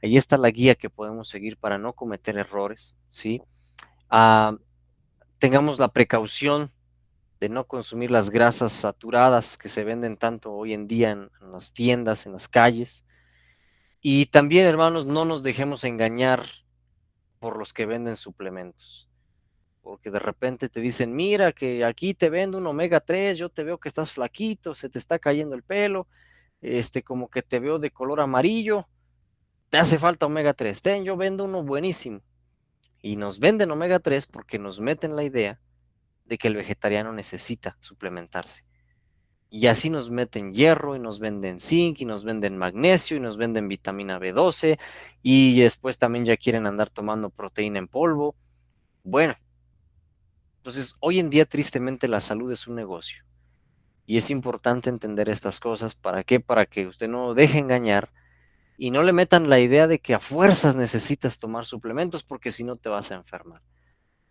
ahí está la guía que podemos seguir para no cometer errores, ¿sí? Ah, tengamos la precaución de no consumir las grasas saturadas que se venden tanto hoy en día en las tiendas, en las calles. Y también, hermanos, no nos dejemos engañar por los que venden suplementos. Porque de repente te dicen, mira que aquí te vendo un omega 3, yo te veo que estás flaquito, se te está cayendo el pelo, como que te veo de color amarillo, te hace falta omega 3, ten, yo vendo uno buenísimo. Y nos venden omega 3 porque nos meten la idea de que el vegetariano necesita suplementarse. Y así nos meten hierro y nos venden zinc y nos venden magnesio y nos venden vitamina B12 y después también ya quieren andar tomando proteína en polvo. Bueno, entonces hoy en día tristemente la salud es un negocio y es importante entender estas cosas. ¿Para qué? Para que usted no deje engañar y no le metan la idea de que a fuerzas necesitas tomar suplementos porque si no te vas a enfermar.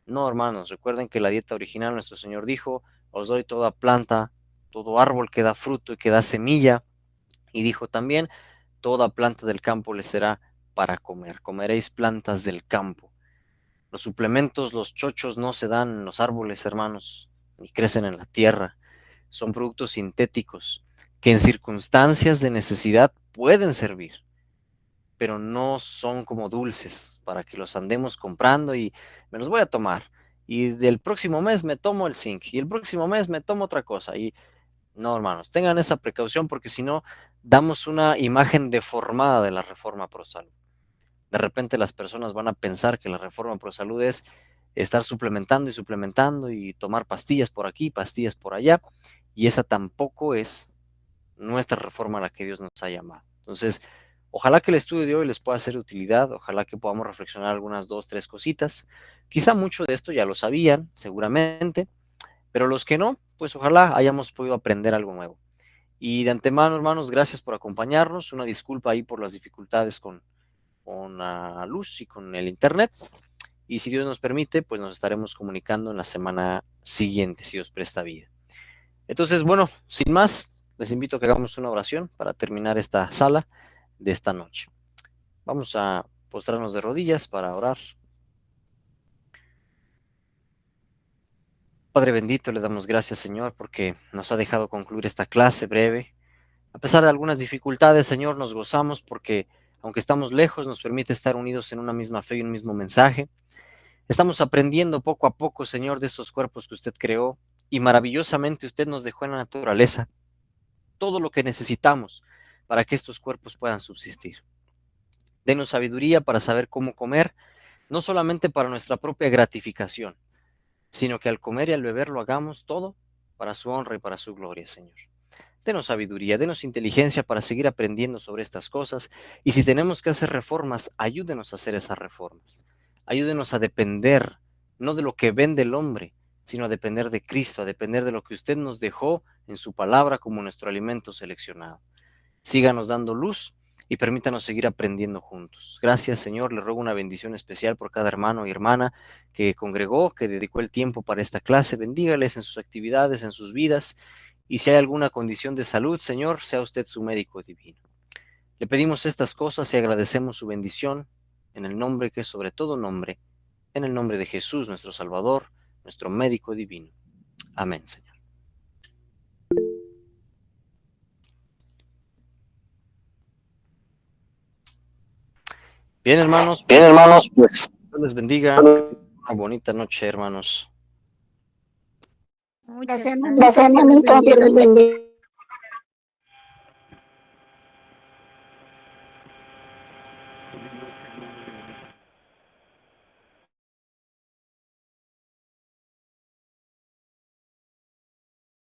No, hermanos, recuerden que la dieta original, nuestro Señor dijo, os doy toda planta, todo árbol que da fruto y que da semilla. Y dijo también, toda planta del campo les será para comer. Comeréis plantas del campo. Los suplementos, los chochos no se dan en los árboles, hermanos, ni crecen en la tierra. Son productos sintéticos que en circunstancias de necesidad pueden servir, pero no son como dulces para que los andemos comprando y me los voy a tomar. Y del próximo mes me tomo el zinc y el próximo mes me tomo otra cosa. Y no, hermanos, tengan esa precaución porque si no, damos una imagen deformada de la reforma pro salud. De repente las personas van a pensar que la reforma pro salud es estar suplementando y tomar pastillas por aquí, pastillas por allá, y esa tampoco es nuestra reforma a la que Dios nos ha llamado. Entonces, ojalá que el estudio de hoy les pueda ser de utilidad, ojalá que podamos reflexionar algunas 2, 3 cositas. Quizá mucho de esto ya lo sabían, seguramente, pero los que no, pues ojalá hayamos podido aprender algo nuevo. Y de antemano, hermanos, gracias por acompañarnos. Una disculpa ahí por las dificultades con la luz y con el internet. Y si Dios nos permite, pues nos estaremos comunicando en la semana siguiente, si Dios presta vida. Entonces, bueno, sin más, les invito a que hagamos una oración para terminar esta sala de esta noche. Vamos a postrarnos de rodillas para orar. Padre bendito, le damos gracias, Señor, porque nos ha dejado concluir esta clase breve. A pesar de algunas dificultades, Señor, nos gozamos porque, aunque estamos lejos, nos permite estar unidos en una misma fe y un mismo mensaje. Estamos aprendiendo poco a poco, Señor, de estos cuerpos que usted creó y maravillosamente usted nos dejó en la naturaleza todo lo que necesitamos para que estos cuerpos puedan subsistir. Denos sabiduría para saber cómo comer, no solamente para nuestra propia gratificación, sino que al comer y al beber lo hagamos todo para su honra y para su gloria, Señor. Denos sabiduría, denos inteligencia para seguir aprendiendo sobre estas cosas y si tenemos que hacer reformas, ayúdenos a hacer esas reformas. Ayúdenos a depender, no de lo que vende el hombre, sino a depender de Cristo, a depender de lo que usted nos dejó en su palabra como nuestro alimento seleccionado. Síganos dando luz y permítanos seguir aprendiendo juntos. Gracias, Señor. Le ruego una bendición especial por cada hermano y hermana que congregó, que dedicó el tiempo para esta clase. Bendígales en sus actividades, en sus vidas. Y si hay alguna condición de salud, Señor, sea usted su médico divino. Le pedimos estas cosas y agradecemos su bendición en el nombre que es sobre todo nombre, en el nombre de Jesús, nuestro Salvador, nuestro médico divino. Amén, Señor. Bien, hermanos, pues Dios les bendiga. Una bonita noche, hermanos. Gracias, hermanito. Dios les bendiga.